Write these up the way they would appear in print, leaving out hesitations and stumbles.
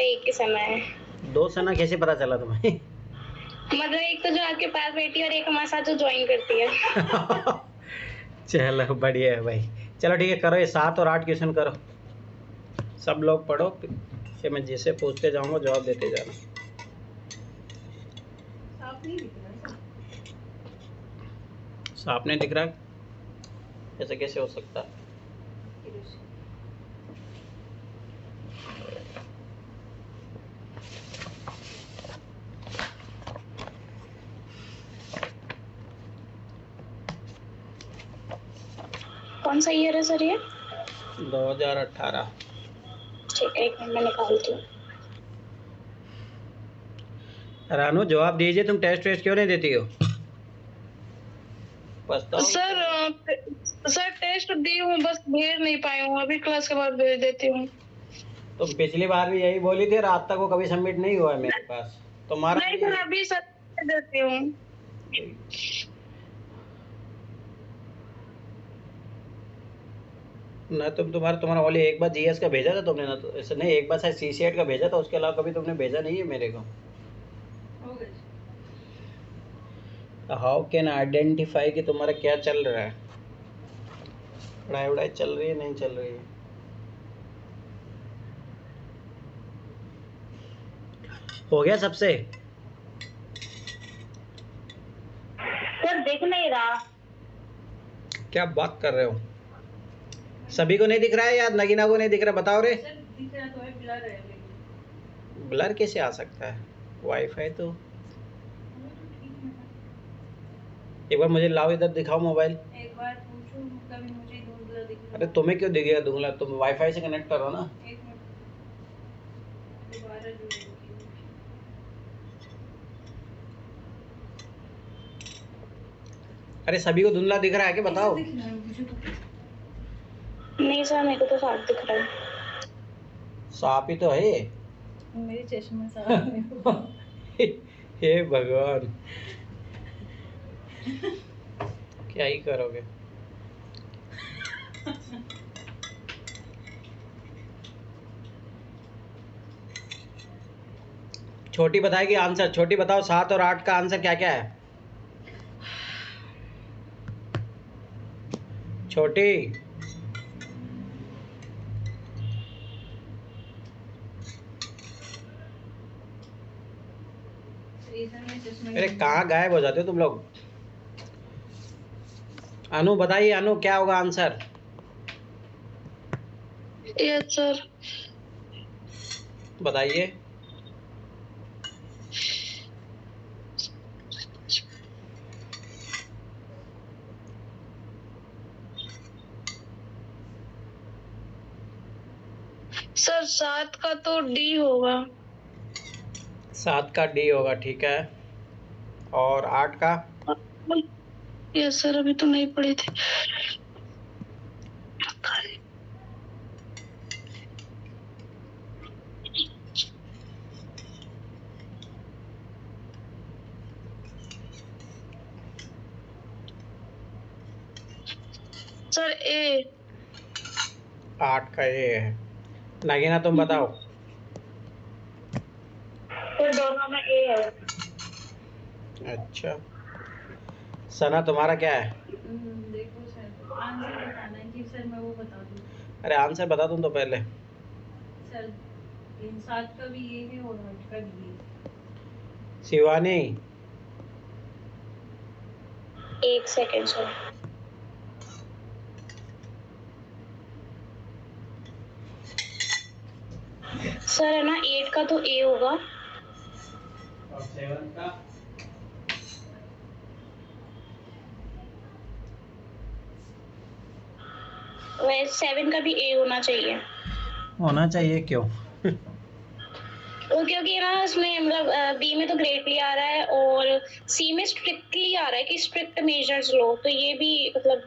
एक ही समय है। दो सना कैसे पता चला तुम्हें? मतलब एक तो जो आपके पास बैठी है और एक हमारे साथ जो ज्वाइन करती है। चलो बढ़िया है भाई। चलो ठीक है, करो ये 7 और 8 क्वेश्चन करो, सब लोग पढ़ो, फिर मैं जैसे पूछते जाऊंगा जवाब देते जाना। साफ नहीं दिख रहा है। साफ नहीं दिख रहा, ऐसे कैसे हो सकता है? कौन सा ईयर है सर ये? 2018। ठीक है, एक मिनट में निकालती हूँ। रानू जवाब दीजिए, तुम टेस्ट वेस्ट क्यों नहीं देती हो? सर टेस्ट दी हूँ, बस भेज नहीं पाई हूँ, अभी क्लास के बाद भेज देती हूँ। तुम पिछली बार भी यही बोली थी, रात तक वो कभी सबमिट नहीं हुआ है मेरे पास तुम्हारा। नहीं सर, अभी सर देती हूँ। ना तुम्हारा वाली एक बार जीएस का भेजा था तुमने ना, तो ऐसे नहीं, एक बार शायद सीसीएट का भेजा था, उसके अलावा कभी तुमने भेजा नहीं है मेरे को। हाउ कैन आइडेंटिफाई कि तुम्हारा क्या चल रहा है, पढ़ाई वढ़ाई चल रही है नहीं चल रही है? हो गया सबसे? सर दिख नहीं रहा। क्या बात कर रहे हो? सभी को नहीं दिख रहा है या नगीना को नहीं दिख रहा? बताओ रे। सर दिख रहा तो है, ब्लर है लेकिन। ब्लर कैसे आ सकता है? वाईफाई तो। एक बार मुझे लाओ, इधर दिखाओ मोबाइल। एक बार पूछो, कभी मुझे धुंधला दिख रहा है। अरे तुम्हें क्यों दिखेगा धुंधला? तुम वाईफाई से कनेक्ट करो ना। एक मिनट, दोबारा जुड़ेगी। अरे सभी को धुंधला दिख रहा है क्या? बताओ। दिख रहा है मुझे तो। नहीं सर, मेरे को तो साफ दिख रहा है। साफ ही तो है। मेरे चश्मे साफ है। हे भगवान, क्या ही करोगे। छोटी बताएगी आंसर। छोटी बताओ 7 और 8 का आंसर क्या क्या है? छोटी। अरे कहाँ गायब हो जाते हो तुम लोग? अनु बताइए, अनु क्या होगा आंसर? Yes sir. बताइए। सर 7 का तो डी होगा। 7 का डी होगा, ठीक है। और 8 का? यस सर, अभी तो नहीं पढ़ी थी। सर ए। 8 का ए है। नगीना तुम बताओ। सर दोनों में ए है। अच्छा, सना तुम्हारा क्या है? देखो सर, आंसर बताना है कि सर मैं वो बता दूँ। अरे आंसर बता तुम तो पहले। सर 7 का भी ये है और 8 का भी ये है। शिवानी। एक सेकेंड सर। सर है ना, 8 का तो ए होगा। और 7 का? वैसे 7 का भी ए होना चाहिए। होना चाहिए क्यों? क्योंकि ना इसमें मतलब बी में तो ग्रेटली आ रहा है और सी में स्ट्रिक्टली आ रहा है कि स्ट्रिक्ट मेजर्स लो, तो ये भी मतलब।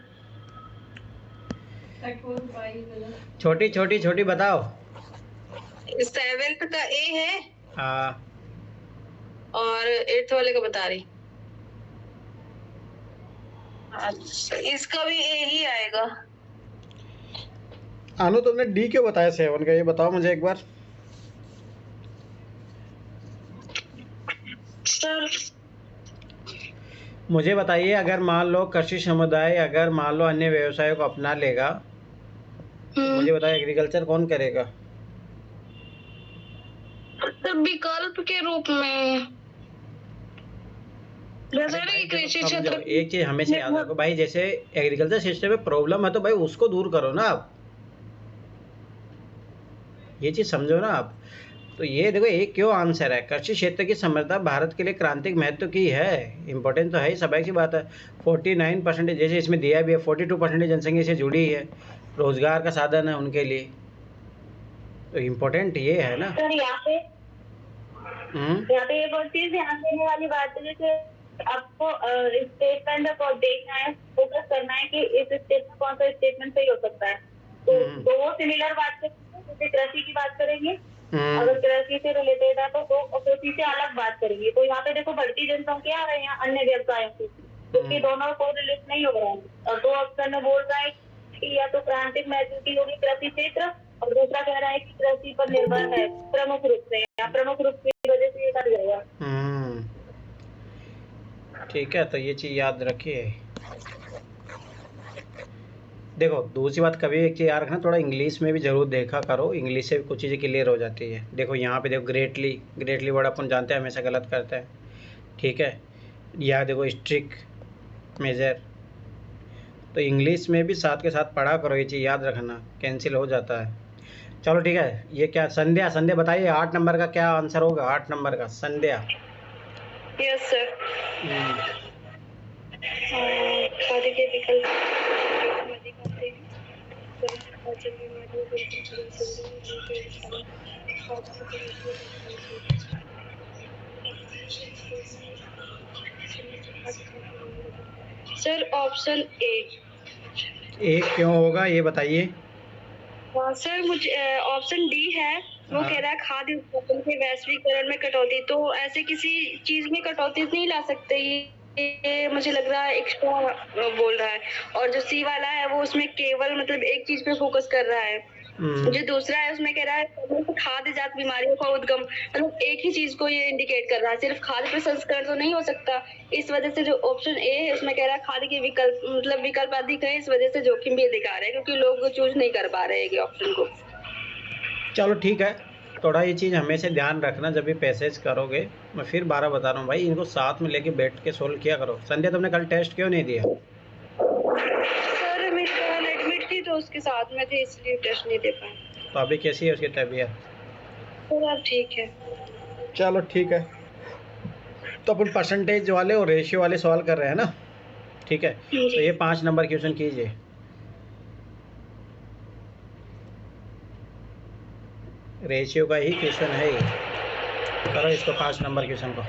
छोटी छोटी छोटी बताओ। 7th का ए है हाँ। और 8th वाले का बता रही। अच्छा, इसका भी ए ही आएगा। अनु तुमने डी क्यों बताया 7 का, ये बताओ मुझे एक बार। सर मुझे बताइए, अगर मान लो कृषि समुदाय अगर मान लो अन्य व्यवसायों को अपना लेगा, तो मुझे बताइए एग्रीकल्चर कौन करेगा? सर विकल्प के रूप में, जैसे अरे ना भाई कि देखो कृषि समझो, क्षेत्र एक चीज़ हमेशा याद रखो भाई, जैसे एग्रीकल्चर सिस्टम में प्रॉब्लम है तो भाई उसको दूर करो ना आप, ये चीज़ समझो ना आप। तो ये देखो एक क्यों आंसर है, कृषि क्षेत्र की समृद्धता भारत के लिए क्रांतिक महत्व की है, इंपॉर्टेंट तो है ही, स्वाभाविक सी बात है। 49% जैसे इसमें दिया भी है, 42% जनसंख्या से जुड़ी है, रोजगार का साधन है उनके लिए, तो इम्पोर्टेंट ये है ना। सर यहाँ पे एक और चीज ध्यान देने वाली बात है, जैसे आपको स्टेटमेंट को देखना है, फोकस करना है कि इस स्टेटमेंट कौन सा स्टेटमेंट सही हो सकता है। तो दो सिमिलर बात करेंगे, जैसे कृषि की बात करेंगे, अगर कृषि से रिलेटेड है तो दो कृषि से अलग बात करेंगे। तो यहाँ पे देखो बढ़ती जनसंख्या और यहाँ अन्य व्यवसायों की, क्योंकि दोनों को रिलेट नहीं हो रहा है। और दो ऑप्शन में बोल रहा है कि या तो क्रांतिक महत्व की होगी कृषि क्षेत्र, और दूसरा कह रहा है कि कृषि पर निर्भर है प्रमुख रूप से, या प्रमुख रूप की वजह से ये कर जाएगा। ठीक है, तो ये चीज़ याद रखिए। देखो दूसरी बात, कभी एक चीज़ याद रखना, थोड़ा इंग्लिश में भी ज़रूर देखा करो, इंग्लिश से भी कुछ चीज़ें क्लियर हो जाती है। देखो यहाँ पे देखो ग्रेटली, ग्रेटली वर्ड अपन जानते हैं हमेशा गलत करते हैं, ठीक है। या देखो स्ट्रिक मेजर, तो इंग्लिश में भी साथ के साथ पढ़ा करो, ये चीज़ याद रखना, कैंसिल हो जाता है। चलो ठीक है, ये क्या संध्या, संध्या बताइए 8 नंबर का क्या आंसर होगा, 8 नंबर का संध्या। Yes sir. खाद्य के विकल्प अधिक आते हैं, पाचन बीमारियों सर ऑप्शन ए। एक क्यों होगा ये बताइए? सर मुझे ऑप्शन डी है, वो कह रहा है खाद्य उत्पादन के वैश्वीकरण में कटौती, तो ऐसे किसी चीज में कटौती नहीं ला सकते, ये मुझे लग रहा है एक्स्ट्रा बोल रहा है। और जो सी वाला है वो उसमें केवल मतलब एक चीज पे फोकस कर रहा है। जो दूसरा है उसमें कह रहा है खाद्य जात बीमारियों का उद्गम, मतलब एक ही चीज को ये इंडिकेट कर रहा है, सिर्फ खाद्य प्रसंस्करण तो नहीं हो सकता। इस वजह से जो ऑप्शन ए है उसमें कह रहा है खाद्य के विकल्प मतलब विकल्प अधिक है, इस वजह से जोखिम भी अधिक आ रहा है, क्योंकि लोग चूज नहीं कर पा रहे हैं ऑप्शन को। चलो ठीक है, थोड़ा ये चीज़ हमेशा ध्यान रखना, जब भी पैसेज करोगे। मैं फिर 12 बता रहा हूँ भाई, इनको साथ में लेके बैठ के सोल्व किया करो। संध्या तुमने कल टेस्ट क्यों नहीं दिया? सर मैं कल एडमिट थी तो उसके साथ में थे, इसलिए टेस्ट नहीं दे पाए। तो अभी कैसी है उसकी तबीयत? सर अब ठीक है। चलो ठीक है, तो अपन परसेंटेज वाले और रेशियो वाले सवाल कर रहे हैं ना, ठीक है। तो ये 5 नंबर क्वेश्चन कीजिए। रेशियो का ही क्वेश्चन है ये, करो इसको 5 नंबर क्वेश्चन को।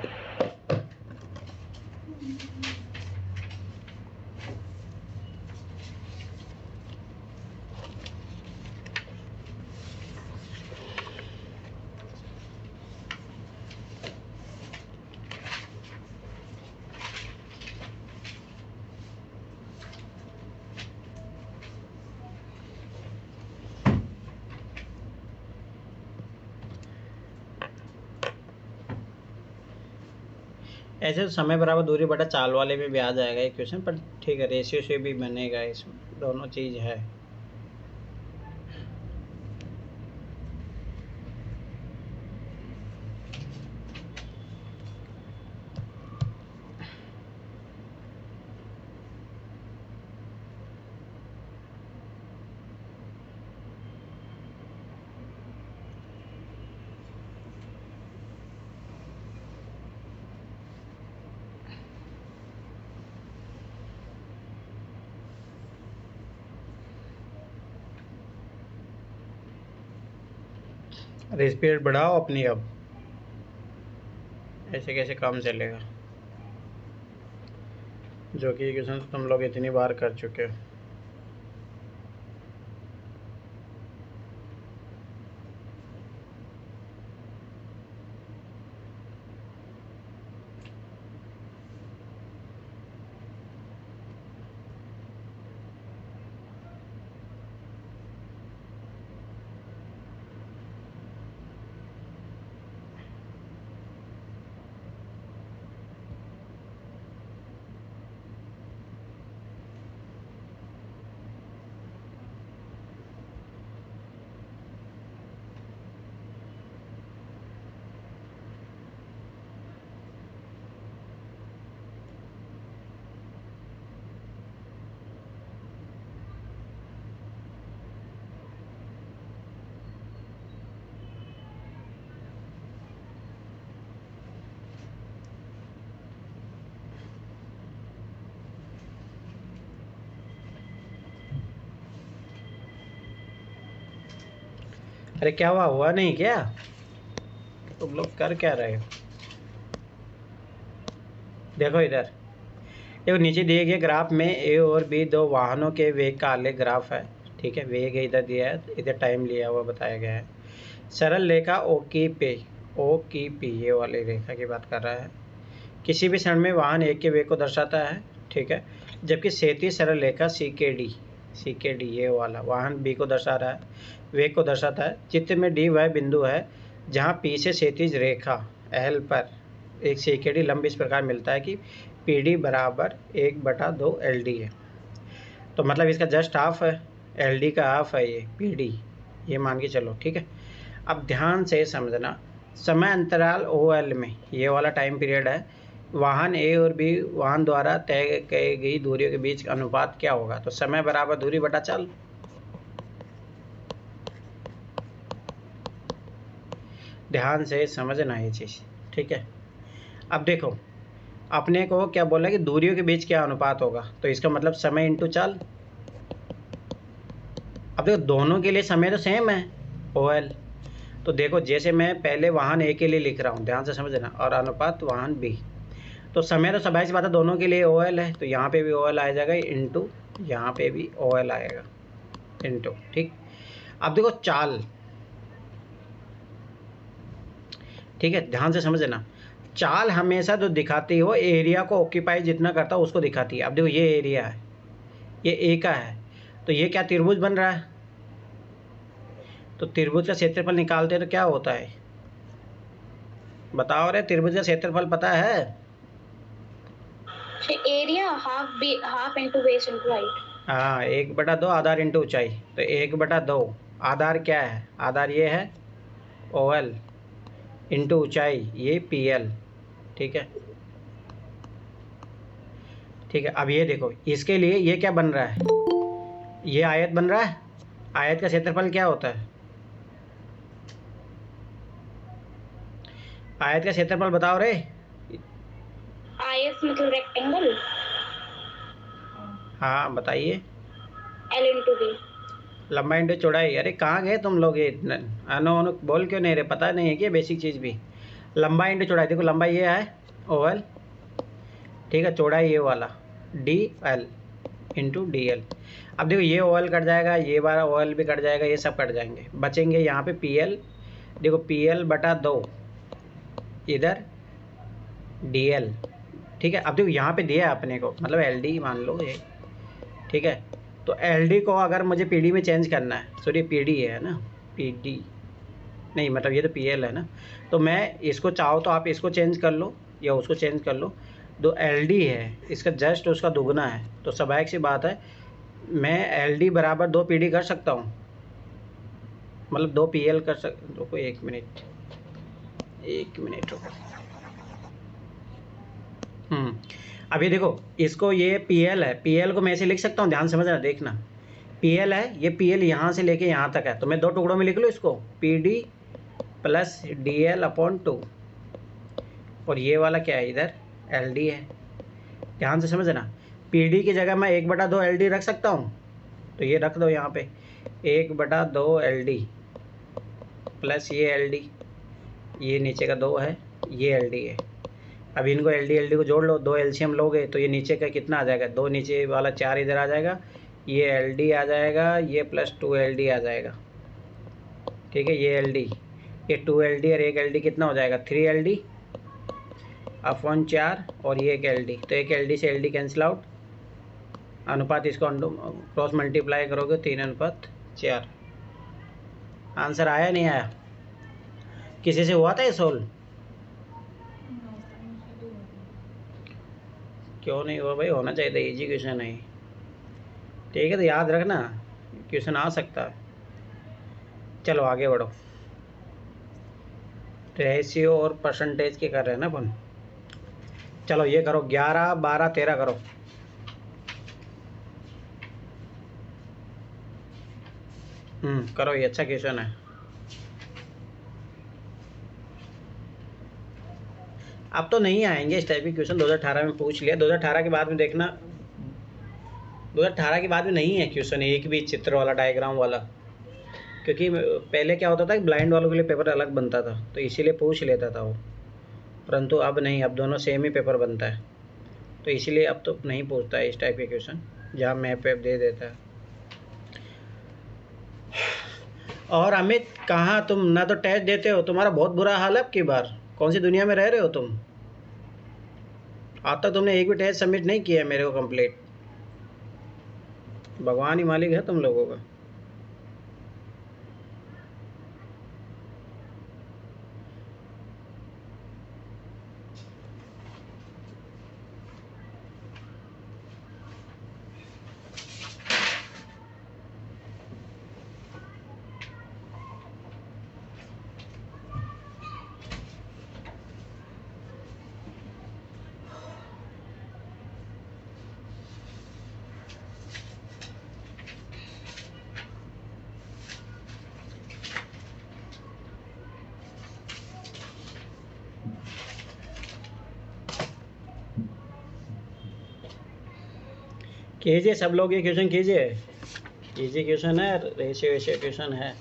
ऐसे तो समय बराबर दूरी बटा चाल वाले में भी आ जाएगा ये क्वेश्चन, पर ठीक है रेशियो से भी बनेगा, इसमें दोनों चीज़ है। स्पीड बढ़ाओ अपनी, अब ऐसे कैसे काम चलेगा, जो कि क्वेश्चन तुम लोग इतनी बार कर चुके हो। अरे क्या हुआ नहीं क्या? तुम लोग कर क्या रहे हो? देखो इधर, देखो नीचे दिए गए ग्राफ में ए और बी दो वाहनों के वेग का आलेख ग्राफ है। ठीक है, वेग इधर दिया है, इधर टाइम लिया हुआ बताया गया है। सरल रेखा ओ की पी ये वाली रेखा की बात कर रहा है। किसी भी क्षण में वाहन एक के वेग को दर्शाता है। ठीक है, जबकि क्षैतिज सरल रेखा सी के डी ये वाला वाहन बी को दर्शा रहा है, वेग को दर्शाता है। चित्र में डी वह बिंदु है जहाँ पी से क्षैतिज रेखा एल पर एक सी के डी लंब इस प्रकार मिलता है कि पी डी बराबर 1/2 एल डी है। तो मतलब इसका जस्ट हाफ है, एल डी का हाफ है ये पी डी, ये मान के चलो। ठीक है, अब ध्यान से समझना, समय अंतराल ओ एल में ये वाला टाइम पीरियड है, वाहन ए और बी वाहन द्वारा तय की गई दूरियों के बीच का अनुपात क्या होगा? तो समय बराबर दूरी बटा चाल। ध्यान से समझना ये चीज़। ठीक है, अब देखो अपने को क्या बोला कि दूरियों के बीच क्या अनुपात होगा, तो इसका मतलब समय इंटू चाल। अब देखो दोनों के लिए समय तो सेम है ओ एल, तो देखो जैसे मैं पहले वाहन ए के लिए लिख रहा हूँ, ध्यान से समझना, और अनुपात वाहन बी, तो समय तो स्वाभाविक सी बात है दोनों के लिए ओ एल है, तो यहाँ पे भी ओ एल आ जाएगा इंटू यहाँ पे भी ओ एल आएगा इंटू। ठीक, अब देखो चाल, ठीक है ध्यान से समझना, चाल हमेशा जो दिखाती है वो एरिया को ऑक्यूपाई जितना करता है उसको दिखाती है। अब देखो ये एरिया है, ये ए का है, तो ये क्या त्रिभुज बन रहा है, तो त्रिभुज का क्षेत्रफल निकालते हैं तो क्या होता है बताओ रे? त्रिभुज का क्षेत्रफल पता है? Area half into base into height. हाँ, 1/2 आधार इंटू ऊंचाई, तो 1/2 आधार क्या है? आधार ये है ओ एल इंटू ऊंचाई ये पी एल। ठीक है, ठीक है, अब ये देखो इसके लिए ये क्या बन रहा है, ये आयत बन रहा है। आयत का क्षेत्रफल क्या होता है? आयत का क्षेत्रफल बताओ रे। आयत मतलब रेक्टेंगल। हाँ बताइए। L into B. लंबाई इंटू चौड़ाई। अरे कहाँ गए तुम लोग, ये अनो अनु बोल क्यों नहीं रहे? पता नहीं है कि बेसिक चीज़ भी। लंबाई इंटू चौड़ाई, देखो लंबाई ये है ओ एल, ठीक है, चौड़ाई ये वाला D L into D L. अब देखो ये ओ एल कट जाएगा, ये वाला ओ एल भी कट जाएगा, ये सब कट जाएंगे, बचेंगे यहाँ पे पी एल। देखो पी एल बटा 2 इधर डी एल। ठीक है, अब देखो यहाँ पे दिया है अपने को, मतलब एल डी मान लो ये। ठीक है, तो एल डी को अगर मुझे पी डी में चेंज करना है, सॉरी पी डी है ना, पी डी नहीं मतलब ये तो पी एल है ना, तो मैं इसको चाहो तो आप इसको चेंज कर लो या उसको चेंज कर लो। जो एल डी है इसका जस्ट उसका दुगना है, तो स्वाभाविक सी बात है मैं एल डी बराबर 2 पी डी कर सकता हूँ, मतलब 2 पी एल कर रुको 1 मिनट रुको। अब ये देखो इसको, ये पी एल है, पी एल को मैं ऐसे लिख सकता हूँ, ध्यान समझना देखना, पी एल है, ये पी एल यहाँ से लेके यहाँ तक है, तो मैं 2 टुकड़ों में लिख लूँ इसको, P D plus D L upon 2, और ये वाला क्या है इधर एल डी है। ध्यान से समझना, पी डी की जगह मैं 1/2 एल डी रख सकता हूँ, तो ये रख दो यहाँ पे 1/2 एल डी प्लस ये एल डी, ये नीचे का 2 है, ये एल डी है। अब इनको एल डी को जोड़ लो, 2 एलसीएम लोगे तो ये नीचे का कितना आ जाएगा, 2 नीचे वाला 4 इधर आ जाएगा, ये एल डी आ जाएगा, ये प्लस 2 एल डी आ जाएगा। ठीक है, ये एल डी, ये 2 एल डी और 1 एल डी कितना हो जाएगा 3 एल डी अपॉन 4, और ये 1 एल डी, तो 1 एल डी से एल डी कैंसिल आउट, अनुपात इसको क्रॉस मल्टीप्लाई करोगे 3:4। आंसर आया नहीं आया? किसी से हुआ था ये सोल्व? क्यों नहीं हुआ भाई? होना चाहिए था, इजी क्वेश्चन है। ठीक है, तो याद रखना क्वेश्चन आ सकता है। चलो आगे बढ़ो। रेशियो और परसेंटेज के कर रहे हैं ना अपन। चलो ये करो 11, 12, 13 करो। करो, ये अच्छा क्वेश्चन है। अब तो नहीं आएंगे इस टाइप के क्वेश्चन, 2018 में पूछ लिया, 2018 के बाद में देखना, 2018 के बाद में नहीं है क्वेश्चन एक भी चित्र वाला डायग्राम वाला। क्योंकि पहले क्या होता था कि ब्लाइंड वालों के लिए पेपर अलग बनता था, तो इसीलिए पूछ लेता था वो, परंतु अब नहीं, अब दोनों सेम ही पेपर बनता है, तो इसीलिए अब तो नहीं पूछता है इस टाइप के क्वेश्चन, जहाँ मैप वैप दे देता है। और अमित, कहाँ तुम ना तो टेस्ट देते हो, तुम्हारा बहुत बुरा हाल है अब की बार। कौन सी दुनिया में रह रहे हो तुम? आज तक तुमने एक भी टेस्ट सबमिट नहीं किया है मेरे को कंप्लीट। भगवान ही मालिक है तुम लोगों का। कीजिए सब लोग, ये क्वेश्चन कीजिए, इजी क्वेश्चन है, रेशियो वेशियो क्वेश्चन है।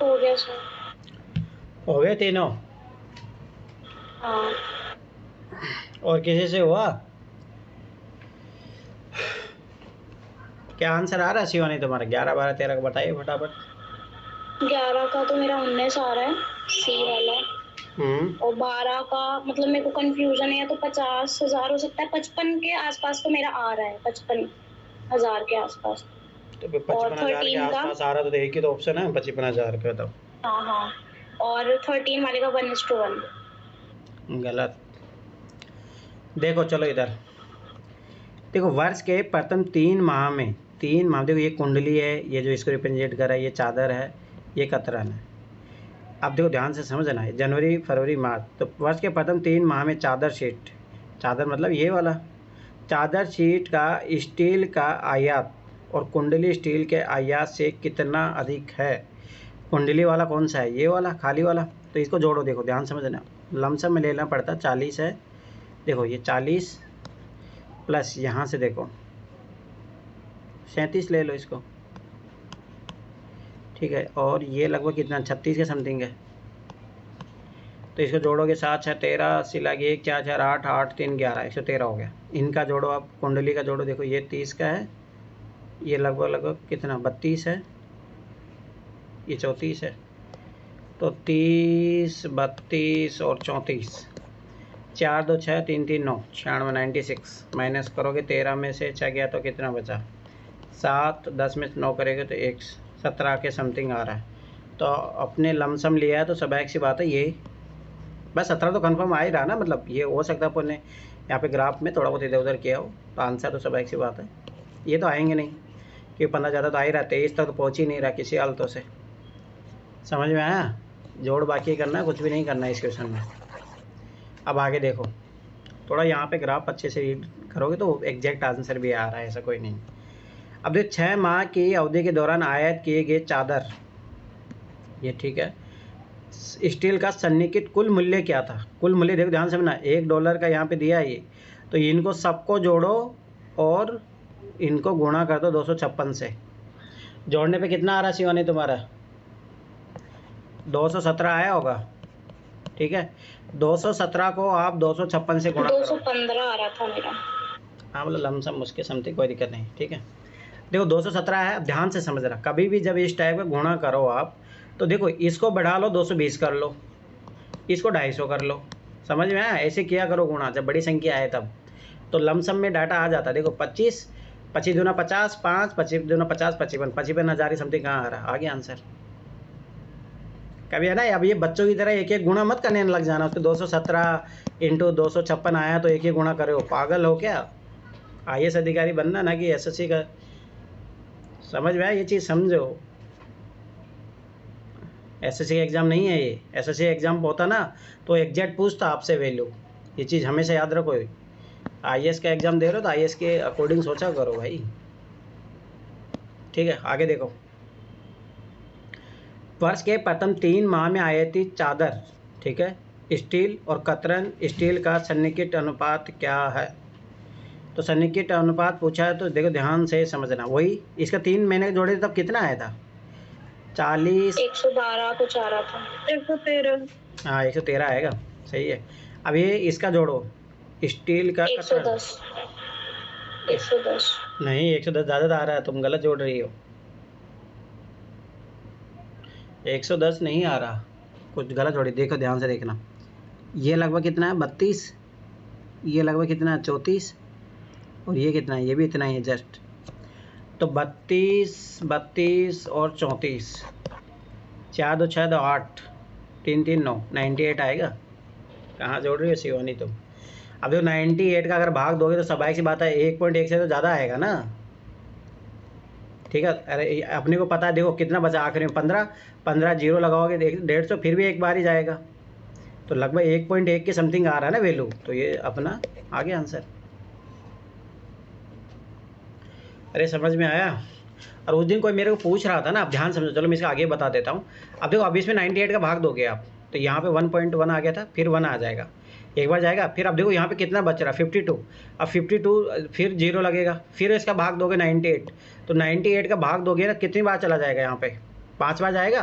हो गया सर। हो गए तीनों? हाँ। और किसी से हुआ? क्या आंसर आ रहा है शिवानी तुम्हारा? 11, 12, 13 का बताइए फटाफट। 11 का तो मेरा 19 आ रहा है, सी वाला। और 12 का मतलब मेरे को कंफ्यूजन है, तो 50,000 हो सकता है, 55 के आसपास तो मेरा आ रहा है, 55,000 के आसपास। तो फिर और 55,000 के 13 का, आसपास आ रहा, तो एक ही तो ऑप्शन है 55,000 का। तो हाँ हाँ, और 13 वाले का 1:1। गलत। देखो चलो इधर देखो, वर्ष के प्रथम 3 माह में, 3 माह देखो, ये कुंडली है, ये जो इसको रिप्रेजेंट कर रहा है, ये चादर है, ये कतरन है। अब देखो ध्यान से समझना है, जनवरी फरवरी मार्च, तो वर्ष के प्रथम 3 माह में चादर शीट, चादर मतलब ये वाला, चादर शीट का स्टील का आयात और कुंडली स्टील के आयात से कितना अधिक है, कुंडली वाला कौन सा है? ये वाला खाली वाला। तो इसको जोड़ो, देखो ध्यान समझना, लमसम में लेना पड़ता 40 है। देखो ये 40 प्लस यहाँ से देखो 37 ले लो इसको, ठीक है। और ये लगभग कितना 36 के समथिंग है। तो इसको जोड़ोगे 7 6 13, 80 लगे 1 4 4 8 8 3 11, 113 हो गया। इनका जोड़ो आप, कुंडली का जोड़ो, देखो ये 30 का है, ये लगभग लगभग कितना 32 है, ये 34 है। तो 30 32 और 34, 4 2 6 3 3 9, 96 96 माइनस करोगे 13 में से 6 गया तो कितना बचा 7, 10 में से 9 करेंगे तो 1 17 के समथिंग आ रहा है। तो अपने लमसम लिया है तो स्वाभाविक सी बात है ये बस 17 तो कंफर्म आ ही रहा ना, मतलब ये हो सकता है अपन ने यहाँ पे ग्राफ में थोड़ा बहुत इधर उधर किया हो, तो आंसर तो स्वाभाविक सी बात है ये तो आएंगे नहीं, क्योंकि 15 ज़्यादा तो आ ही रहा, 23 तक तो पहुँच ही नहीं रहा किसी हालतों से। समझ में आया? जोड़ बाकी करना, कुछ भी नहीं करना इस क्वेश्चन में। अब आगे देखो, थोड़ा यहाँ पे ग्राफ अच्छे से रीड करोगे तो एग्जैक्ट आंसर भी आ रहा है, ऐसा कोई नहीं। अब देखो 6 माह की अवधि के दौरान आयात किए गए चादर, ये ठीक है, स्टील का सन्निहित कुल मूल्य क्या था? कुल मूल्य देखो ध्यान से समझना, $1 का यहाँ पे दिया है ये, तो इनको सबको जोड़ो और इनको गुणा कर दो 256 से। जोड़ने पे कितना आ रहा शिवानी तुम्हारा? 217 आया होगा, ठीक है। 217 को आप 256 से गुणा करो, 215 आ रहा था मेरा। हाँ मतलब लमसम मुश्किल समथिंग, कोई दिक्कत नहीं, ठीक है। देखो 217 है, अब ध्यान से समझ रहा, कभी भी जब इस टाइप का गुणा करो आप, तो देखो इसको बढ़ा लो 220 कर लो, इसको 250 कर लो, समझ में आया? ऐसे किया करो गुणा, जब बड़ी संख्या आए तब तो लमसम में डाटा आ जाता है। देखो 25 25 दूना 50, 5 25 दूना 50, 55 55,000 समथिंग कहाँ आ रहा है? आ गया आंसर। कभी है ना, अब ये बच्चों की तरह एक एक गुणा मत करने लग जाना, उसको 217 इंटू 256 आया तो एक एक गुणा करे हो, पागल हो क्या? IAS अधिकारी बनना ना कि SSC का। समझ में आया? ये चीज़ समझो, SSC का एग्ज़ाम नहीं है ये। SSC एग्ज़ाम होता ना तो एग्जैक्ट पूछता आपसे वैल्यू, ये चीज़ हमेशा याद रखो। IAS का एग्ज़ाम दे रहे हो तो IAS के अकॉर्डिंग सोचा करो भाई, ठीक है। आगे देखो, वर्ष के प्रथम 3 माह में आयाती चादर, ठीक है, स्टील और कतरन स्टील का सन्निहित अनुपात क्या है? तो सन्निहित अनुपात पूछा है तो देखो ध्यान से समझना, वही इसका 3 महीने जोड़े तब कितना आया था? 40 112 कुछ आ रहा था, 113। हाँ 113 आएगा, सही है। अब ये इसका जोड़ो, स्टील का 110 110 नहीं 110 ज़्यादा आ रहा है, तुम गलत जोड़ रही हो। 110 नहीं आ रहा, कुछ गलत जोड़ी, देखो ध्यान से देखना। ये लगभग कितना है 32, ये लगभग कितना है 34, और ये कितना है? ये भी इतना ही है जस्ट। तो 32 32 और 34, 4 2 6 2 8 3 3 9, 98 आएगा। कहाँ जोड़ रही हो शिवानी तुम? अब देखो 98 का अगर भाग दोगे तो स्वाभाविक सी बात है 1.1 से तो ज़्यादा आएगा ना, ठीक है। अरे अपने को पता है, देखो कितना बचा आखिरी में 15 15 जीरो लगाओगे 150, फिर भी एक बार ही जाएगा, तो लगभग 1.1 के समथिंग आ रहा है ना वैल्यू, तो ये अपना आ गया आंसर। अरे समझ में आया? और उस दिन कोई मेरे को पूछ रहा था ना, अब ध्यान समझो, चलो मैं इसका आगे बता देता हूँ। अब देखो अब इसमें 98 का भाग दोगे आप, तो यहाँ पे 1.1 आ गया था, फिर 1 आ जाएगा, एक बार जाएगा, फिर अब देखो यहाँ पे कितना बच रहा 52, अब 52 फिर जीरो लगेगा, फिर इसका भाग दोगे 98, तो 98 का भाग दोगे ना कितनी बार चला जाएगा? यहाँ पे 5 बार जाएगा।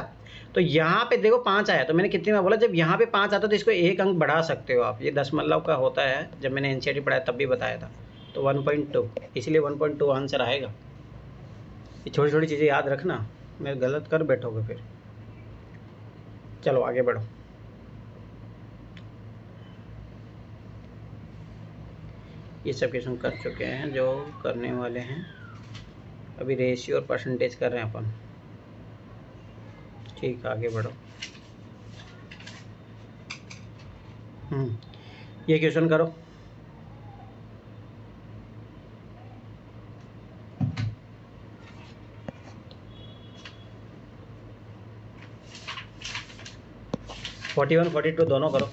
तो यहाँ पे देखो 5 आया, तो मैंने कितनी बार बोला, जब यहाँ पे 5 आता तो इसको एक अंक बढ़ा सकते हो आप, ये दशमलव का होता है, जब मैंने NCERT पढ़ाया तब भी बताया था। तो 1.2, इसलिए 1.2 आंसर आएगा। ये छोटी छोटी चीज़ें याद रखना, मैं गलत कर बैठोगे फिर। चलो आगे बढ़ो। ये सब क्वेश्चन कर चुके हैं जो करने वाले हैं, अभी रेशियो और परसेंटेज कर रहे हैं अपन, ठीक है आगे बढ़ो। ये क्वेश्चन करो। – 41 42 दोनों करो।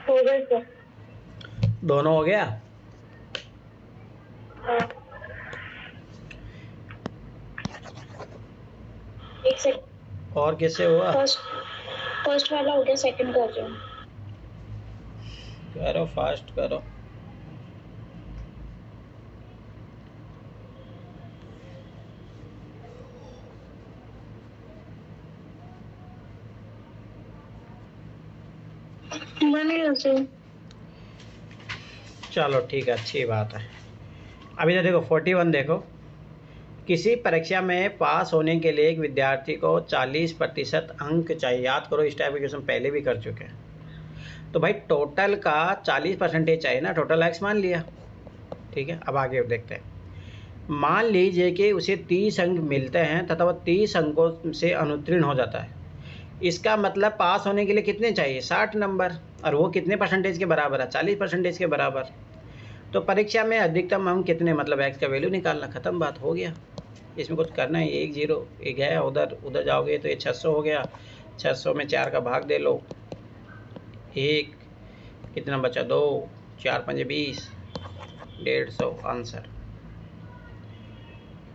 हो गए सर। दोनों हो गया। हाँ, एक सेकंड। और किससे हुआ? फर्स्ट फर्स्ट वाला हो गया, सेकंड कर रही हूँ। करो, फास्ट करो। बन गया सर। चलो ठीक है, अच्छी बात है। अभी तो देखो 41 देखो, किसी परीक्षा में पास होने के लिए एक विद्यार्थी को 40% अंक चाहिए। याद करो, इस टाइप के क्वेश्चन पहले भी कर चुके हैं। तो भाई टोटल का 40% चाहिए ना, टोटल एक्स मान लिया। ठीक है, अब आगे देखते हैं। मान लीजिए कि उसे 30 अंक मिलते हैं तथा वह 30 अंकों से अनुत्तीर्ण हो जाता है। इसका मतलब पास होने के लिए कितने चाहिए? 60 नंबर। और वो कितने परसेंटेज के बराबर है? 40% के बराबर। तो परीक्षा में अधिकतम अंक कितने, मतलब एक्स का वैल्यू निकालना, खत्म, बात हो गया। इसमें कुछ करना है, 1 0 एक गया, उधर उधर जाओगे तो ये 600 हो गया। 600 में 4 का भाग दे लो, 1 कितना बचा, 2 4 5 20, 150 आंसर।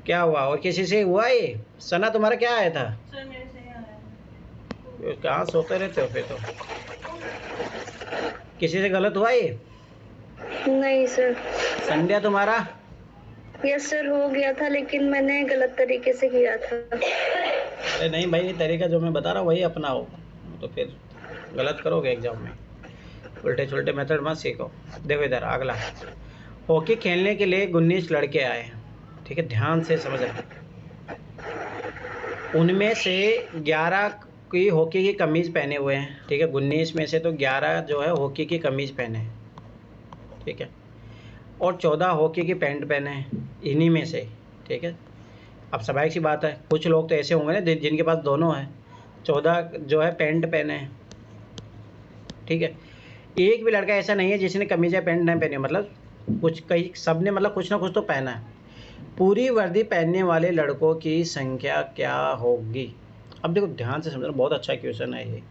क्या हुआ? और किसी से हुआ ये? सना तुम्हारा क्या आया था? सर मेरे से ही आया। कहाँ सोते रहते हो फिर तो? किसी से गलत हुआ ये? नहीं सर। संध्या तुम्हारा? यस सर, हो गया था लेकिन मैंने गलत तरीके से किया था। अरे नहीं भाई, ये तरीका जो मैं बता रहा हूँ वही अपनाओ, तो फिर गलत करोगे एग्जाम में। उल्टे सुलटे मेथड मत सीखो। देखो इधर अगला, हॉकी खेलने के लिए 19 लड़के आए हैं। ठीक है, ध्यान से समझ रहे। उनमें से 11 की हॉकी की कमीज़ पहने हुए हैं। ठीक है, 19 में से तो 11 जो है हॉकी की कमीज़ पहने हैं। ठीक है, और 14 हॉकी की पैंट पहने हैं इन्हीं में से। ठीक है, अब स्वाभाविक सी बात है, कुछ लोग तो ऐसे होंगे ना जिनके पास दोनों है। 14 जो है पैंट पहने हैं। ठीक है, एक भी लड़का ऐसा नहीं है जिसने कमीज या पैंट नहीं पहनी, मतलब कुछ कई सब ने मतलब कुछ ना कुछ तो पहना है। पूरी वर्दी पहनने वाले लड़कों की संख्या क्या होगी? अब देखो ध्यान से समझना, बहुत अच्छा क्वेश्चन है ये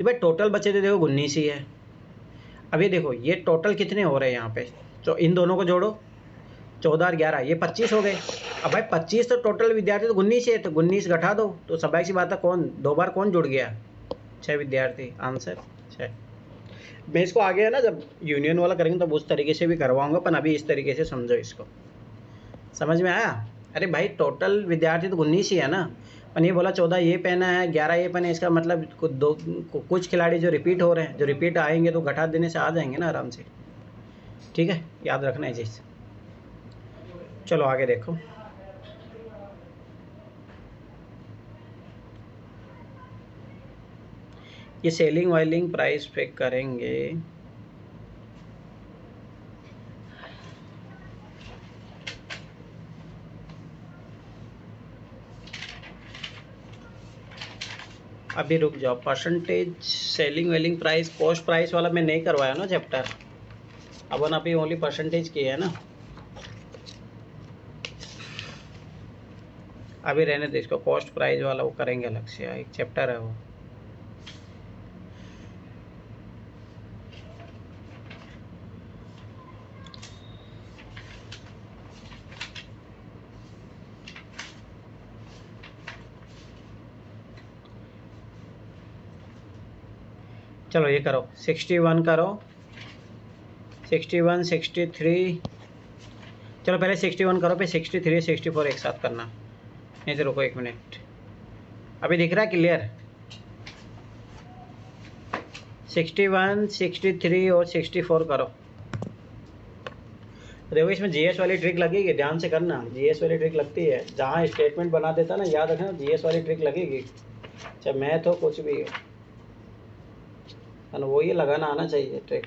भाई। टोटल बच्चे तो देखो 19 ही है। अभी देखो ये टोटल कितने हो रहे हैं यहाँ पे, तो इन दोनों को जोड़ो, 14 और 11 ये 25 हो गए। अब भाई 25 तो टोटल विद्यार्थी तो 19 है, तो 19 घटा दो, तो स्वाभाविक सी बात है कौन दो बार कौन जुड़ गया? 6 विद्यार्थी, आंसर 6। मैं इसको आगे है ना जब यूनियन वाला करेंगे तब उस तरीके से भी करवाऊंगा, पर अभी इस तरीके से समझो इसको। समझ में आया? अरे भाई टोटल विद्यार्थी तो 19 ही है ना, पर ये बोला 14 ये पहना है 11 ये पहना है, इसका मतलब कुछ खिलाड़ी जो रिपीट हो रहे हैं, जो रिपीट आएंगे तो घटा देने से आ जाएंगे ना आराम से। ठीक है, याद रखना है चीज़। चलो आगे देखो, ये सेलिंग वाइलिंग प्राइस पे करेंगे। अभी रुक जाओ, परसेंटेज सेलिंग वेलिंग प्राइस कॉस्ट प्राइस वाला मैं नहीं करवाया ना चैप्टर, अपन अभी ओनली परसेंटेज की है ना। अभी रहने दो इसको, कॉस्ट प्राइस वाला वो करेंगे अलग से, एक चैप्टर है वो। चलो ये करो, 61 करो, 61 63, चलो पहले 61 करो, फिर 63 64 एक साथ करना। नहीं तो रुको 1 मिनट, अभी दिख रहा है क्लियर? 61 63 और 64 करो। देखो इसमें जीएस वाली ट्रिक लगेगी, ध्यान से करना, जीएस वाली ट्रिक लगती है, जहाँ स्टेटमेंट बना देता ना याद रखना, जीएस वाली ट्रिक लगेगी, चाहे मैथ हो कुछ भी है, वो ये लगाना आना चाहिए ट्रिक।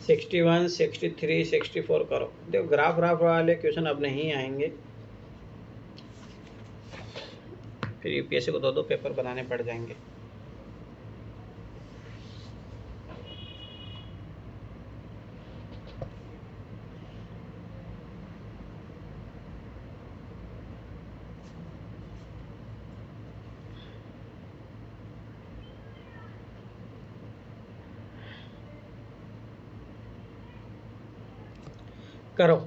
सिक्सटी 63 64 करो। देखो ग्राफ वाले क्वेश्चन अब नहीं आएंगे, फिर यूपीएससी को 2 पेपर बनाने पड़ जाएंगे। करो।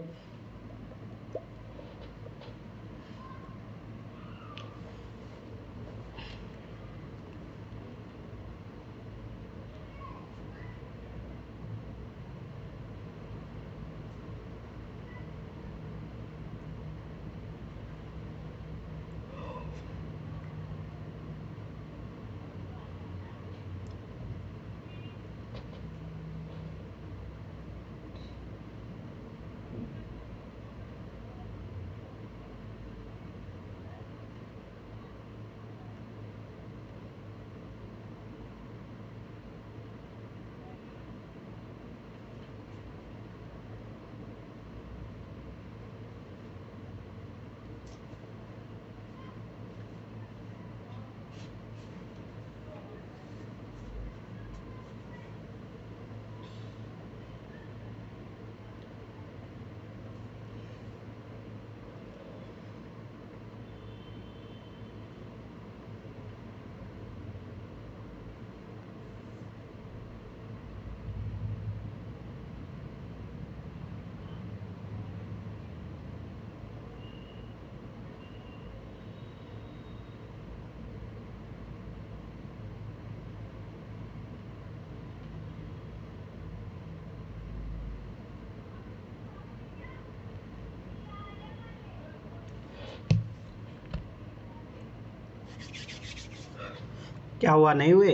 क्या हुआ, नहीं हुए?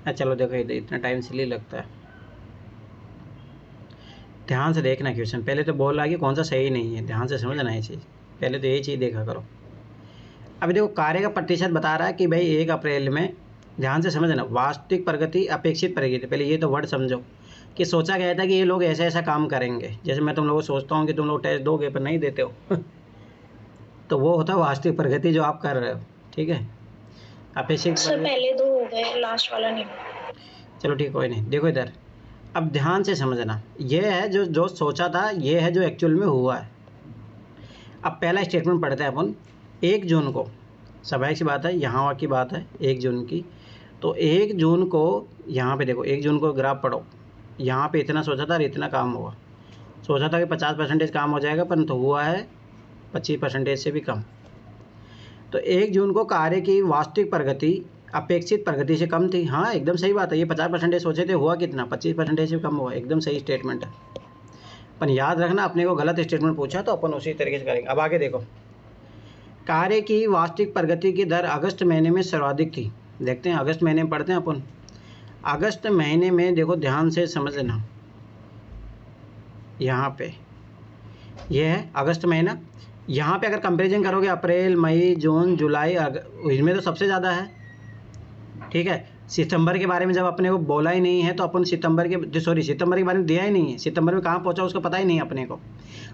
चलो देखो, इतना टाइम इसलिए लगता है। ध्यान से देखना क्वेश्चन, पहले तो बोल रहा है कि कौन सा सही नहीं है, ध्यान से समझना ये चीज़, पहले तो यही चीज़ देखा करो। अभी देखो कार्य का प्रतिशत बता रहा है कि भाई 1 अप्रैल में, ध्यान से समझना, वास्तविक प्रगति अपेक्षित प्रगति, पहले ये तो वर्ड समझो कि सोचा गया था कि ये लोग ऐसा ऐसा काम करेंगे। जैसे मैं तुम लोगों को सोचता हूँ कि तुम लोग टेस्ट दोगे पर नहीं देते हो तो वो होता है वास्तविक प्रगति जो आप कर रहे हो, ठीक है। अपेक्षित सर पहले 2 हो गए, लास्ट वाला नहीं। चलो ठीक, कोई नहीं। देखो इधर, अब ध्यान से समझना, ये है जो जो सोचा था, ये है जो एक्चुअल में हुआ है। अब पहला स्टेटमेंट पढ़ते हैं अपन। 1 जून को, स्वाभाविक सी बात है, यहाँ की बात है 1 जून की, तो 1 जून को यहाँ पे देखो, 1 जून को ग्राफ पढ़ो, यहाँ पे इतना सोचा था और इतना काम हुआ। सोचा था कि 50% काम हो जाएगा, परंतु हुआ है 25% से भी कम। तो 1 जून को कार्य की वास्तविक प्रगति अपेक्षित प्रगति से कम थी। हाँ एकदम सही बात है, ये 50% सोचे थे, हुआ कितना, 25% से कम हुआ, एकदम सही स्टेटमेंट है। पर याद रखना, अपने को गलत स्टेटमेंट पूछा तो अपन उसी तरीके से करेंगे। अब आगे देखो, कार्य की वास्तविक प्रगति की दर अगस्त महीने में सर्वाधिक थी। देखते हैं, अगस्त महीने में पढ़ते हैं अपन। अगस्त महीने में देखो, ध्यान से समझना, यहाँ पे ये है अगस्त महीना। यहाँ पे अगर कंपैरिजन करोगे अप्रैल, मई, जून, जुलाई, इनमें तो सबसे ज़्यादा है, ठीक है। सितंबर के बारे में जब अपने को बोला ही नहीं है तो अपन सितंबर के बारे में दिया ही नहीं है, सितंबर में कहाँ पहुँचा उसको पता ही नहीं अपने को।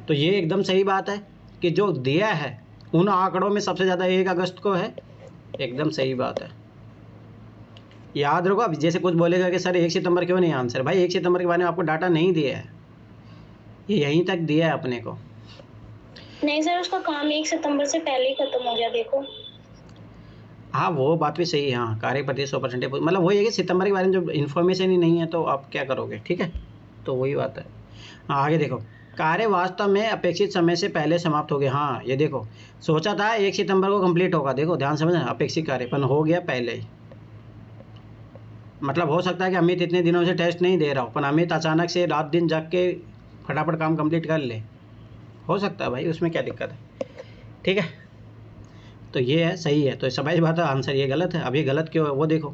तो ये एकदम सही बात है कि जो दिया है उन आंकड़ों में सबसे ज़्यादा 1 अगस्त को है, एकदम सही बात है, याद रखो। अब जैसे कुछ बोलेगा कि सर 1 सितंबर क्यों नहीं आंसर, भाई 1 सितंबर के बारे में आपको डाटा नहीं दिया है, ये यहीं तक दिया है अपने को। नहीं सर, उसका काम 1 सितंबर से पहले ही खत्म हो गया, देखो। हाँ वो बात भी सही है, हाँ कार्य प्रति 100%, मतलब वही है कि सितंबर के बारे में जब इन्फॉर्मेशन ही नहीं है तो आप क्या करोगे, ठीक है। तो वही बात है। हाँ आगे देखो, कार्य वास्तव में अपेक्षित समय से पहले समाप्त हो गया। हाँ ये देखो, सोचा था 1 सितंबर को कंप्लीट होगा, देखो ध्यान समझना, अपेक्षित कार्य पर हो गया पहले ही। मतलब हो सकता है कि अमित इतने दिनों से टेस्ट नहीं दे रहा हो, पर अमित अचानक से रात दिन जग के फटाफट काम कंप्लीट कर ले, हो सकता है भाई, उसमें क्या दिक्कत है, ठीक है। तो ये है, सही है। तो समझ बात है, आंसर ये गलत है। अब ये गलत क्यों है वो देखो,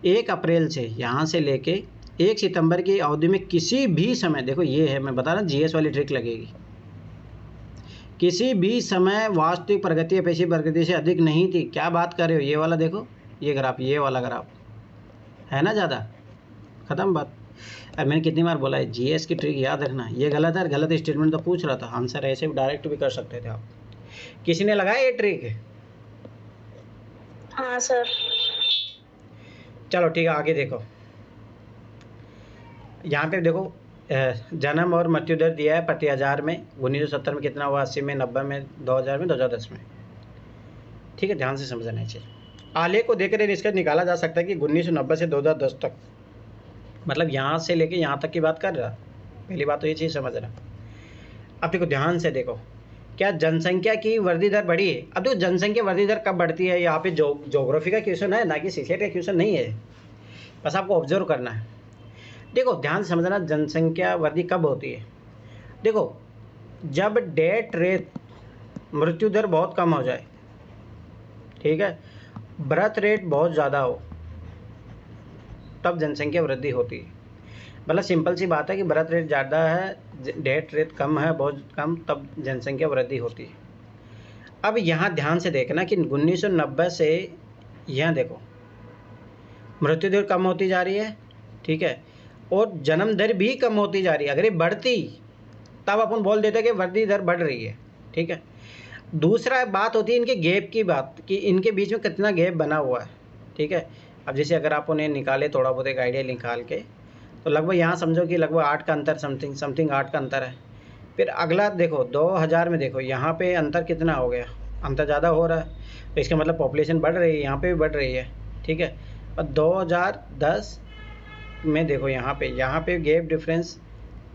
1 अप्रैल से यहाँ से लेके 1 सितंबर की अवधि में किसी भी समय, देखो ये है, मैं बता रहा हूँ जीएस वाली ट्रिक लगेगी, किसी भी समय वास्तविक प्रगति अपेक्षित प्रगति से अधिक नहीं थी। क्या बात कर रहे हो, ये वाला देखो, ये ग्राफ, ये वाला ग्राफ है ना ज़्यादा, ख़त्म बात। अब मैंने कितनी बार बोला है, जीएस की ट्रिक याद रखना, ये गलत है, गलत स्टेटमेंट तो पूछ रहा था, आंसर ऐसे भी डायरेक्ट भी कर सकते थे आप। किसी ने लगाया ये ट्रिक? हाँ सर। चलो ठीक है, आगे देखो, यहाँ पे देखो जन्म और मृत्यु दर दिया है प्रति 1000 में, 1970 में कितना हुआ, 80 में, 90 में, 2000 में, 2010 में, ठीक है। ध्यान से समझना है चीज़। आलेख को देखकर निष्कर्ष निकाला जा सकता है कि 1990 से 2010 तक, मतलब यहाँ से लेके यहाँ तक की बात कर रहा। पहली बात तो ये चीज़ समझ रहा। अब देखो ध्यान से देखो, क्या जनसंख्या की वृद्धि दर बढ़ी है? अब देखो जनसंख्या वृद्धि दर कब बढ़ती है, यहाँ पे ज्योग्राफी का क्वेश्चन है, ना कि सीसेट का क्वेश्चन नहीं है, बस आपको ऑब्जर्व करना है। देखो ध्यान से समझना, जनसंख्या वृद्धि कब होती है? देखो जब डेथ रेट, मृत्यु दर बहुत कम हो जाए, ठीक है, बर्थ रेट बहुत ज़्यादा हो, तब जनसंख्या वृद्धि होती है। मतलब सिंपल सी बात है कि बर्थ रेट ज़्यादा है, डेथ रेट कम है, बहुत कम, तब जनसंख्या वृद्धि होती है। अब यहाँ ध्यान से देखना कि 1990 से यहाँ देखो मृत्यु दर कम होती जा रही है, ठीक है, और जन्म दर भी कम होती जा रही है। अगर ये बढ़ती तब अपन बोल देते हैं कि वृद्धि दर बढ़ रही है, ठीक है। दूसरा बात होती है इनके गैप की बात, कि इनके बीच में कितना गैप बना हुआ है, ठीक है। अब जैसे अगर आप उन्हें निकाले थोड़ा बहुत एक आइडिया निकाल के, तो लगभग यहाँ समझो कि लगभग 8 का अंतर, समथिंग 8 का अंतर है। फिर अगला देखो 2000 में, देखो यहाँ पे अंतर कितना हो गया, अंतर ज़्यादा हो रहा है, तो इसका मतलब पॉपुलेशन बढ़ रही है, यहाँ पे भी बढ़ रही है, ठीक है। और 2010 में देखो यहाँ पे गैप डिफरेंस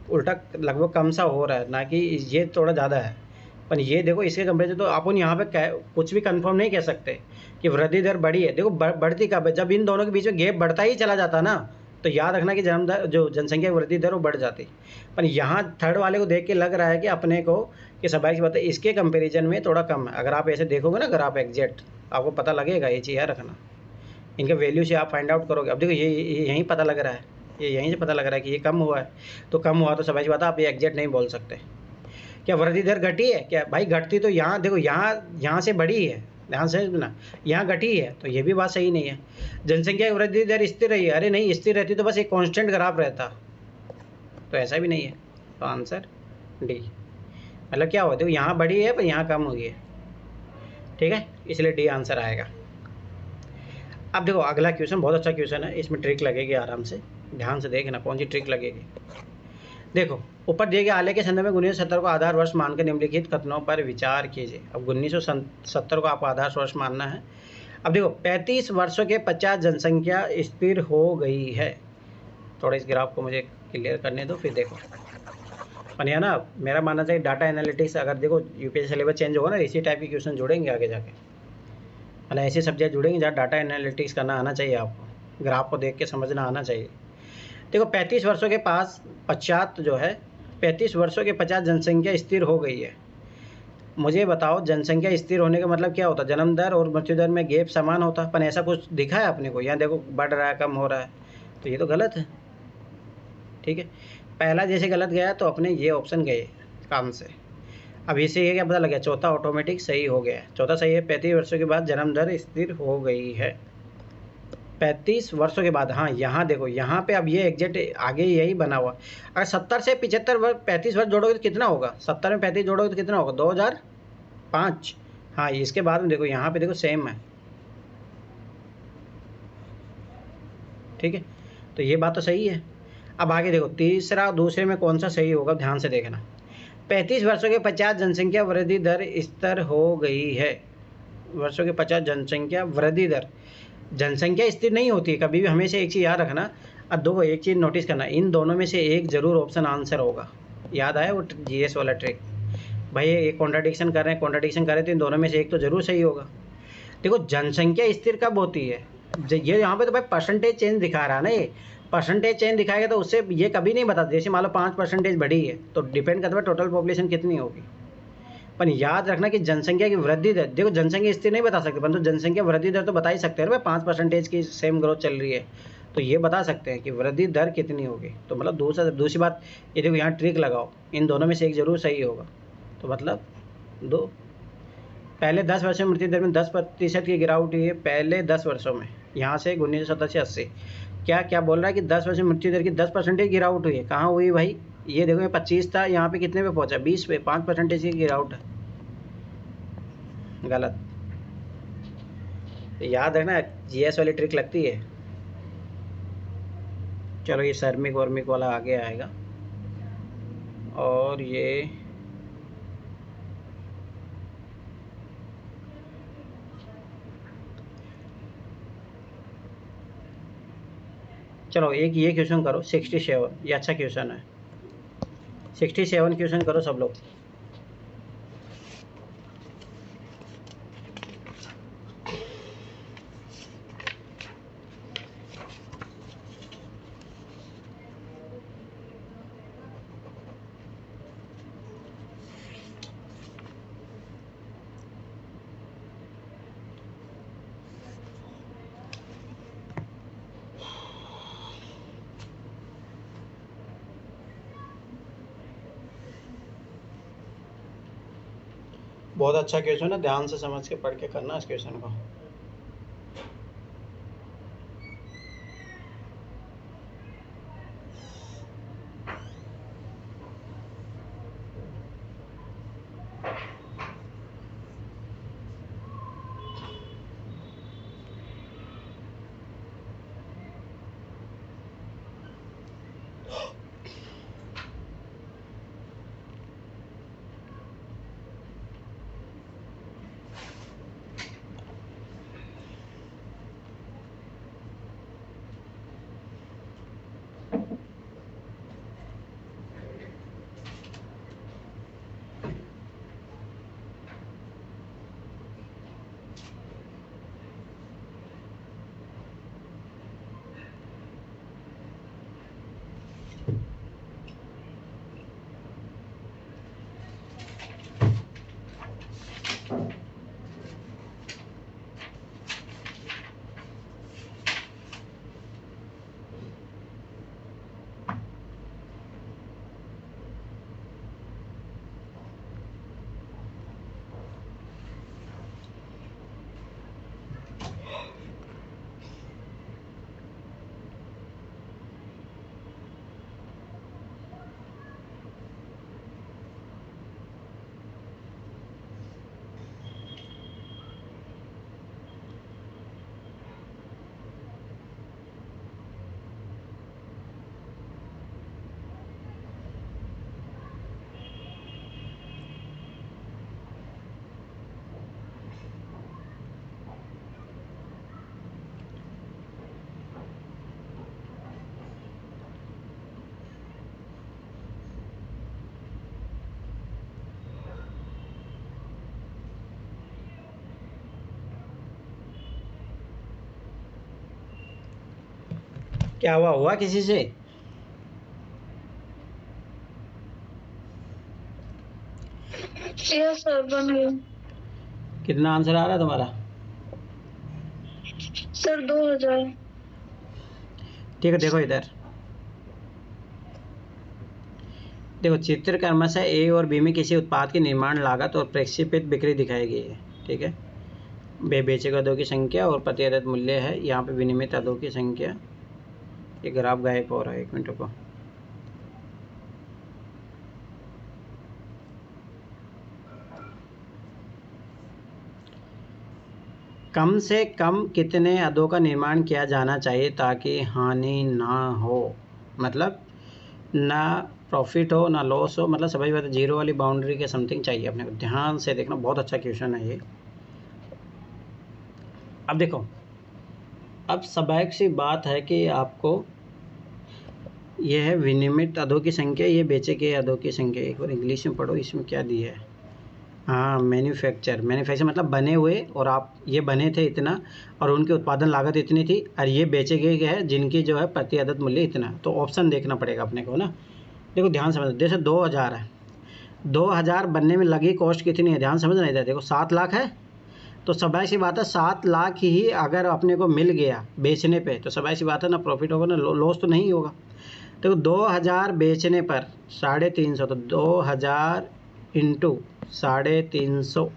उल्टा लगभग कम सा हो रहा है, ना कि ये थोड़ा ज़्यादा है। पर ये देखो इसके कंपेरिजन तो अपन यहाँ पे कुछ भी कंफर्म नहीं कह सकते कि वृद्धि दर बढ़ी है। देखो बढ़ती कब है, जब इन दोनों के बीच में गैप बढ़ता ही चला जाता ना, तो याद रखना कि जन्म दर, जो जनसंख्या की वृद्धि दर, वो बढ़ जाती। पर यहाँ थर्ड वाले को देख के लग रहा है कि अपने को, कि स्वाभाविक सी बात है, इसके कंपेरिजन में थोड़ा कम है। अगर आप ऐसे देखोगे ना, अगर आप एग्जैक्ट, आपको पता लगेगा, ये चीज़ याद रखना। इनके वैल्यू से आप फाइंड आउट करोगे। अब देखो ये यहीं पता लग रहा है, ये यहीं से पता लग रहा है कि ये कम हुआ है, तो कम हुआ तो स्वाभाविक सी बात है, आप ये एग्जैक्ट नहीं बोल सकते। क्या वृद्धि दर घटी है? क्या भाई घटती तो यहाँ देखो, यहाँ से बढ़ी है, ध्यान से ना, यहाँ घटी है, तो ये भी बात सही नहीं है। जनसंख्या की वृद्धि दर स्थिर रही है, अरे नहीं, स्थिर रहती तो बस एक कांस्टेंट ग्राफ रहता, तो ऐसा भी नहीं है। तो आंसर डी। मतलब क्या हुआ, देखो यहाँ बढ़ी है पर यहाँ कम हुई है, ठीक है, इसलिए डी आंसर आएगा। अब देखो अगला क्वेश्चन बहुत अच्छा क्वेश्चन है, इसमें ट्रिक लगेगी, आराम से ध्यान से देखना कौन सी ट्रिक लगेगी। देखो ऊपर दिए गए आलेख के संदर्भ में 1970 को आधार वर्ष मानकर निम्नलिखित कथनों पर विचार कीजिए। अब 1970 को आपको आधार वर्ष मानना है। अब देखो 35 वर्षों के 50 जनसंख्या स्थिर हो गई है। थोड़ा इस ग्राफ को मुझे क्लियर करने दो, फिर देखो अपन ना, मेरा मानना चाहिए डाटा एनालिटिक्स, अगर देखो यूपीएससी सिलेबस चेंज होगा ना, इसी टाइप के क्वेश्चन जुड़ेंगे आगे जाके, मतलब ऐसे सब्जेक्ट जुड़ेंगे जहाँ डाटा एनालिटिक्स करना आना चाहिए आपको, ग्राफ को देख के समझना आना चाहिए। देखो 35 वर्षों के पश्चात जो है, 35 वर्षों के 50 जनसंख्या स्थिर हो गई है। मुझे बताओ जनसंख्या स्थिर होने का मतलब क्या होता? जन्म दर और मृत्यु दर में गैप समान होता, पर ऐसा कुछ दिखा है अपने को? यहाँ देखो बढ़ रहा है, कम हो रहा है, तो ये तो गलत है, ठीक है। पहला जैसे गलत गया तो अपने ये ऑप्शन गए काम से। अब इसे ये क्या पता लगा, चौथा ऑटोमेटिक सही हो गया। चौथा सही है, 35 वर्षों के बाद जन्म दर स्थिर हो गई है। 35 वर्षों के बाद, हाँ यहाँ देखो, यहाँ पे अब ये एग्जैक्ट आगे यही बना हुआ। अगर 70 से 75 वर्ष 35 वर्ष जोड़ोगे तो कितना होगा? 70 में 35 जोड़ोगे तो कितना होगा? 2005। हाँ इसके बाद में देखो, यहाँ पे देखो सेम है, ठीक है, तो ये बात तो सही है। अब आगे देखो तीसरा, दूसरे में कौन सा सही होगा, ध्यान से देखना। 35 वर्षों के 50 जनसंख्या वृद्धि दर स्थिर हो गई है। वर्षों के 50 जनसंख्या वृद्धि दर, जनसंख्या स्थिर नहीं होती है कभी भी, हमेशा एक चीज़ याद रखना। अब दो एक चीज़ नोटिस करना, इन दोनों में से एक जरूर ऑप्शन आंसर होगा। याद आया वो जीएस वाला ट्रिक? भाई ये कॉन्ट्राडिक्शन कर रहे हैं, कॉन्ट्राडिक्शन कर रहे हैं, तो इन दोनों में से एक तो जरूर सही होगा। देखो जनसंख्या स्थिर कब होती है? ये यहाँ पे तो भाई परसेंटेज चेंज दिखा रहा है ना, ये परसेंटेज चेंज दिखाएगा तो उससे ये कभी नहीं बता। जैसे मान लो 5% बढ़ी है तो डिपेंड करता है टोटल पॉपुलेशन कितनी होगी। पर याद रखना कि जनसंख्या की वृद्धि दर, देखो जनसंख्या स्थिर नहीं बता सकते, परंतु जनसंख्या वृद्धि दर तो बता ही सकते हैं ना, 5% की सेम ग्रोथ चल रही है, तो ये बता सकते हैं कि वृद्धि दर कितनी होगी। तो मतलब दूसरी बात ये देखो, यहाँ ट्रिक लगाओ, इन दोनों में से एक जरूर सही होगा, तो मतलब दो। पहले 10 वर्षों में मृत्यु दर में 10% की गिरावट हुई है, पहले 10 वर्षों में, यहाँ से 1970 से 80। क्या बोल रहा है कि 10 वर्ष में मृत्यु दर की 10% की गिरावट हुई है। कहाँ हुई भाई? ये देखो ये 25 था, यहाँ पे कितने पे पहुँचा? 20 पे, 5% की गिरावट है, गलत। तो याद रखना जीएस वाली ट्रिक लगती है। चलो ये सर्मिक वर्मिक वाला आगे आएगा, और ये चलो एक ये क्वेश्चन करो 67, ये अच्छा क्वेश्चन है। 67 क्वेश्चन करो सब लोग। बहुत अच्छा क्वेश्चन है, ध्यान से समझ के पढ़ के करना इस क्वेश्चन को। क्या हुआ किसी से? सर बन गया। कितना आंसर आ रहा है तुम्हारा? सर 2000। ठीक है, देखो इधर देखो, चित्र क्रमशः ए और बी में किसी उत्पाद की निर्माण लागत और प्रेक्षेपित बिक्री दिखाई गई है। ठीक है, बेचे गए अदों की संख्या और प्रति अदद मूल्य है। यहाँ पे विनिमित अदों की संख्या। ये ग्राफ गायब हो रहा है, 1 मिनट को। कम से कम कितने अदों का निर्माण किया जाना चाहिए ताकि हानि ना हो, मतलब ना प्रॉफिट हो ना लॉस हो, मतलब सभी बात जीरो वाली बाउंड्री के समथिंग चाहिए अपने को। ध्यान से देखना, बहुत अच्छा क्वेश्चन है ये। अब देखो, अब स्वाभाविक सी बात है कि आपको यह है विनिमित अदों की संख्या, ये बेचे गए अदों की संख्या। एक बार इंग्लिश में पढ़ो, इसमें क्या दिया है। हाँ, मैन्युफैक्चर मतलब बने हुए, और आप ये बने थे इतना और उनकी उत्पादन लागत इतनी थी, और ये बेचे गए हैं जिनकी जो है प्रति अदद मूल्य इतना। तो ऑप्शन देखना पड़ेगा अपने को ना। देखो ध्यान समझ, जैसे 2000 है, 2000 बनने में लगी कॉस्ट कितनी है, ध्यान समझना इधर। देखो 7 लाख है, तो स्वाभाविक सी बात है 7 लाख ही अगर अपने को मिल गया बेचने पे, तो स्वाभाविक सी बात है ना प्रॉफिट होगा ना लॉस तो नहीं होगा। देखो 2000 बेचने पर 350, तो 2000 इंटू 350,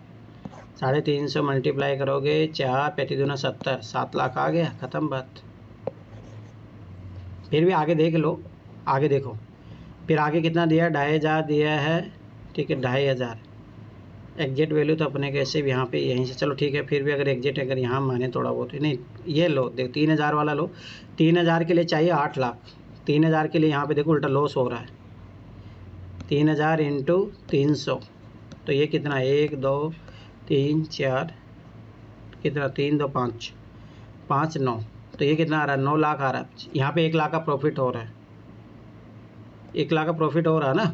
350 मल्टीप्लाई करोगे 4 पैंतीस दूना 70, 7 लाख आ गया, ख़त्म बात। फिर भी आगे देख लो, आगे देखो, फिर आगे कितना दिया है, 2500 दिया है। ठीक है, 2500 एग्जैक्ट वैल्यू तो अपने कैसे भी यहाँ पे यहीं से, चलो ठीक है, फिर भी अगर एग्जैक्ट अगर यहाँ माने थोड़ा बहुत नहीं, ये लो देखो 3000 वाला लो। 3000 के लिए चाहिए 8 लाख, 3000 के लिए यहाँ पे देखो उल्टा लॉस हो रहा है। 3000 इंटू 300, तो ये कितना, 1 2 3 4 कितना, 3 2 5 5 9, तो ये कितना आ रहा है, 9 लाख आ रहा है। यहाँ पे 1 लाख का प्रॉफिट हो रहा है, 1 लाख का प्रॉफिट हो रहा है ना।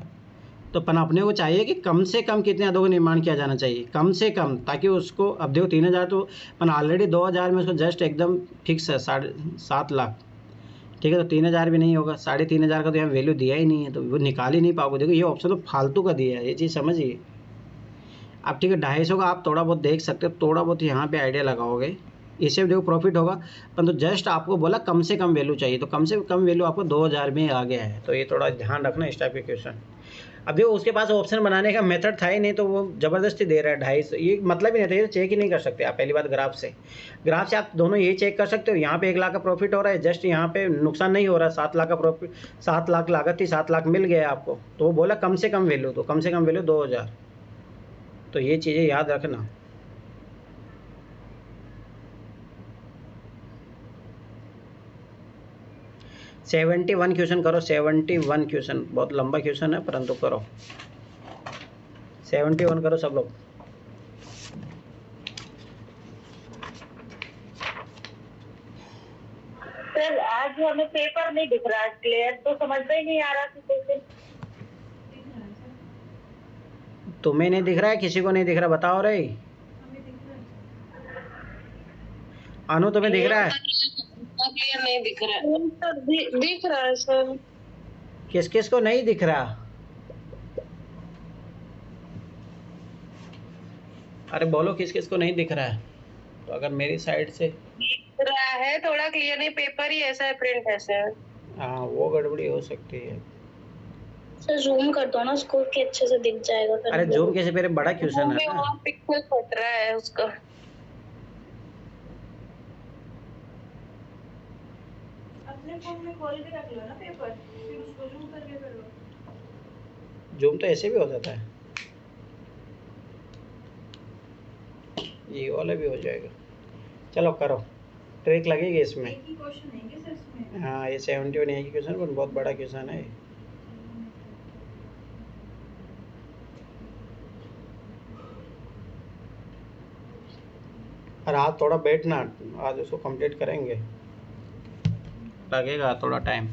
तो अपन अपने को चाहिए कि कम से कम कितने अदों का निर्माण किया जाना चाहिए, कम से कम, ताकि उसको, अब देखो 3,000 तो अपन ऑलरेडी 2,000 में उसको जस्ट एकदम फिक्स है 7.5 लाख, ठीक है। तो 3,000 भी नहीं होगा, 3,500 का तो यहाँ वैल्यू दिया ही नहीं है, तो वो निकाल ही नहीं पाओगे। देखो ये ऑप्शन तो फालतू का दिया है, ये चीज़ समझिए आप, ठीक है। 250 का आप थोड़ा बहुत देख सकते हो, थोड़ा बहुत यहाँ पे आइडिया लगाओगे, इससे भी देखो प्रॉफिट होगा। परंतु जस्ट आपको बोला कम से कम वैल्यू चाहिए, तो कम से कम वैल्यू आपको 2,000 में आ गया है। तो ये थोड़ा ध्यान रखना इस टाइप के क्वेश्चन। अब देखो उसके पास ऑप्शन बनाने का मेथड था ही नहीं, तो वो ज़बरदस्ती दे रहा है 250, ये मतलब ही नहीं था, ये चेक ही नहीं कर सकते आप। पहली बात ग्राफ से आप दोनों ये चेक कर सकते हो, यहाँ पे 1 लाख का प्रॉफिट हो रहा है, जस्ट यहाँ पे नुकसान नहीं हो रहा, 7 लाख का प्रॉफिट, 7 लाख लागत थी, 7 लाख मिल गया आपको। तो वो बोला कम से कम वैल्यू, तो कम से कम वैल्यू 2,000। तो ये चीज़ें याद रखना। सेवेंटी 71 क्वेश्चन करो, 71 क्वेश्चन, बहुत लंबा क्वेश्चन है परंतु करो, 71 करो सब लोग। सर आज हमें पेपर नहीं दिख रहा क्लियर, तो समझ में ही नहीं आ रहा कि कैसे। तुम्हें नहीं दिख रहा है, किसी को नहीं दिख रहा, बताओ रे। हमें दिख रहा है। अनु तुम्हें दिख रहा है? क्लियर नहीं दिख रहा है सर, दिख रहा है सर। किस किस को नहीं दिख रहा? अरे बोलो किस किस को नहीं दिख रहा है। तो अगर मेरी साइड से दिख रहा है, थोड़ा क्लियर नहीं, पेपर ही ऐसा है, प्रिंट ऐसा है। हाँ वो गड़बड़ी हो सकती है। सर जूम कर दो ना उसको कि अच्छे से दिख जाएगा। अरे जूम कैसे, मेरे बड़ा क्वेश्चन है ना। पिक्सल फट रहा है उसका। अपने फोन में खोल के रख लो ना पेपर, फिर उसको जूम करके कर लो। जूम तो ऐसे भी हो जाता है, ये वाला भी हो जाएगा। चलो करो, ट्रिक लगेगी इसमें। एक ही क्वेश्चन है क्या सर इसमें? हाँ ये 71 है क्वेश्चन, पर बहुत बड़ा क्वेश्चन है। और आज थोड़ा बैठना, आज उसको कंप्लीट करेंगे, लगेगा थोड़ा टाइम।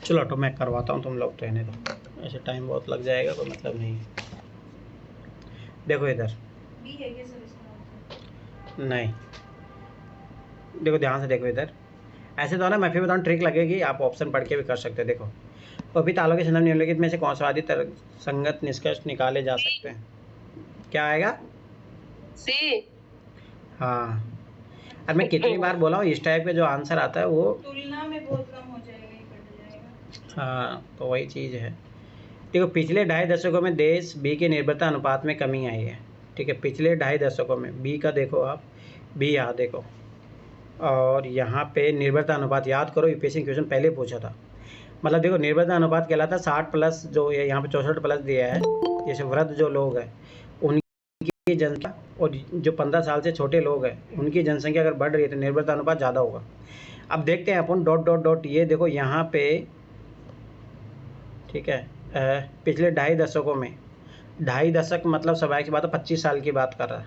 चलो तो मैं करवाता हूँ, तुम लोग रहने दो, ऐसे टाइम बहुत लग जाएगा, कोई मतलब नहीं। देखो इधर बी है क्या सर इसका? नहीं, देखो ध्यान से देखो इधर, ऐसे तो ना मैं फिर बताऊँ ट्रिक लगेगी, आप ऑप्शन पढ़ के भी कर सकते हो। देखो पपी तालों के संदर्भ निम्नलिखित में से कौन सा आदि संगत निष्कर्ष निकाले जा सकते हैं? क्या आएगा? सी। हाँ, और मैं कितनी बार बोला हूँ, इस टाइप का जो आंसर आता है वो तुलना में बहुत कम हो जाएगा, ये कट जाएगा। हाँ तो वही चीज़ है। देखो पिछले 2.5 दशकों में देश बी के निर्भरता अनुपात में कमी आई है, ठीक है। पिछले 2.5 दशकों में बी का देखो आप, बी यहाँ देखो, और यहाँ पे निर्भरता अनुपात याद करो, यूपीएससी क्वेश्चन पहले पूछा था। मतलब देखो निर्भरता अनुपात कहलाता है 60+, जो यहाँ पे 64+ दिया है, जैसे वृद्ध जो लोग हैं उनकी जनसंख्या, और जो 15 साल से छोटे लोग हैं उनकी जनसंख्या अगर बढ़ रही है तो निर्भरता अनुपात ज़्यादा होगा। अब देखते हैं अपन डॉट डॉट डॉट, ये देखो यहाँ पे, ठीक है, पिछले 2.5 दशकों में, 2.5 दशक मतलब स्वाभाविक सी बात है 25 साल की बात कर रहा है।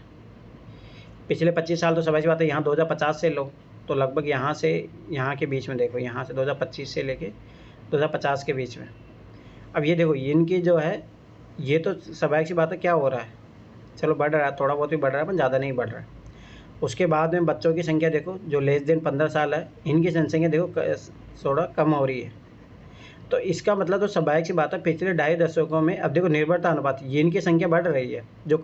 पिछले 25 साल तो स्वाभाविक सी बात है, यहाँ 2050 से लो तो लगभग यहाँ से यहाँ के बीच में देखो, यहाँ से 2025 से लेके 2050 के बीच में। अब ये देखो इनकी जो है, ये तो स्वाभाविक सी बात है क्या हो रहा है, चलो बढ़ रहा है, थोड़ा बहुत ही बढ़ रहा है पर ज़्यादा नहीं बढ़ रहा है। उसके बाद में बच्चों की संख्या देखो, जो लेस देन 15 साल है, इनकी जनसंख्या देखो थोड़ा कम हो रही है। तो इसका मतलब तो स्वाभाविक सी बात है, पिछले 2.5 दशकों में अब देखो निर्भरता अनुपात ये इनकी संख्या बढ़ रही है। जो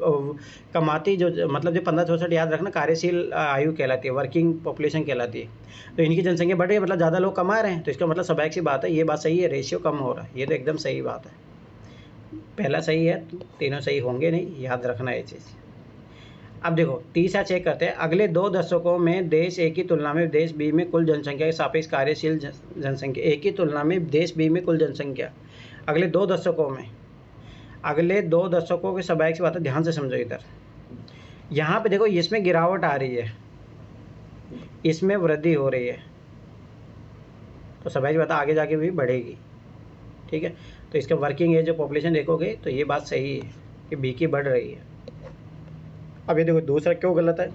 कमाती जो मतलब जो 15-64 याद रखना कार्यशील आयु कहलाती है, वर्किंग पॉपुलेशन कहलाती है। तो इनकी जनसंख्या बढ़ रही है, मतलब ज़्यादा लोग कमा रहे हैं, तो इसका मतलब स्वाभाविक सी बात है, ये बात सही है, रेशियो कम हो रहा है, ये तो एकदम सही बात है। पहला सही है, तीनों सही होंगे नहीं, याद रखना ये चीज़। अब देखो तीसरा चेक करते हैं, अगले 2 दशकों में देश ए की तुलना में देश बी में कुल जनसंख्या के सापेक्ष कार्यशील जनसंख्या, ए की तुलना में देश बी में कुल जनसंख्या अगले 2 दशकों में, अगले 2 दशकों के स्वाभाविक सी बात है, ध्यान से समझो इधर। यहाँ पे देखो इसमें गिरावट आ रही है, इसमें वृद्धि हो रही है, तो स्वाभाविक बात आगे जाके भी बढ़ेगी। ठीक है, तो इसका वर्किंग एज जो पॉपुलेशन देखोगे तो ये बात सही है कि बी की बढ़ रही है। अब ये देखो दूसरा क्यों गलत है,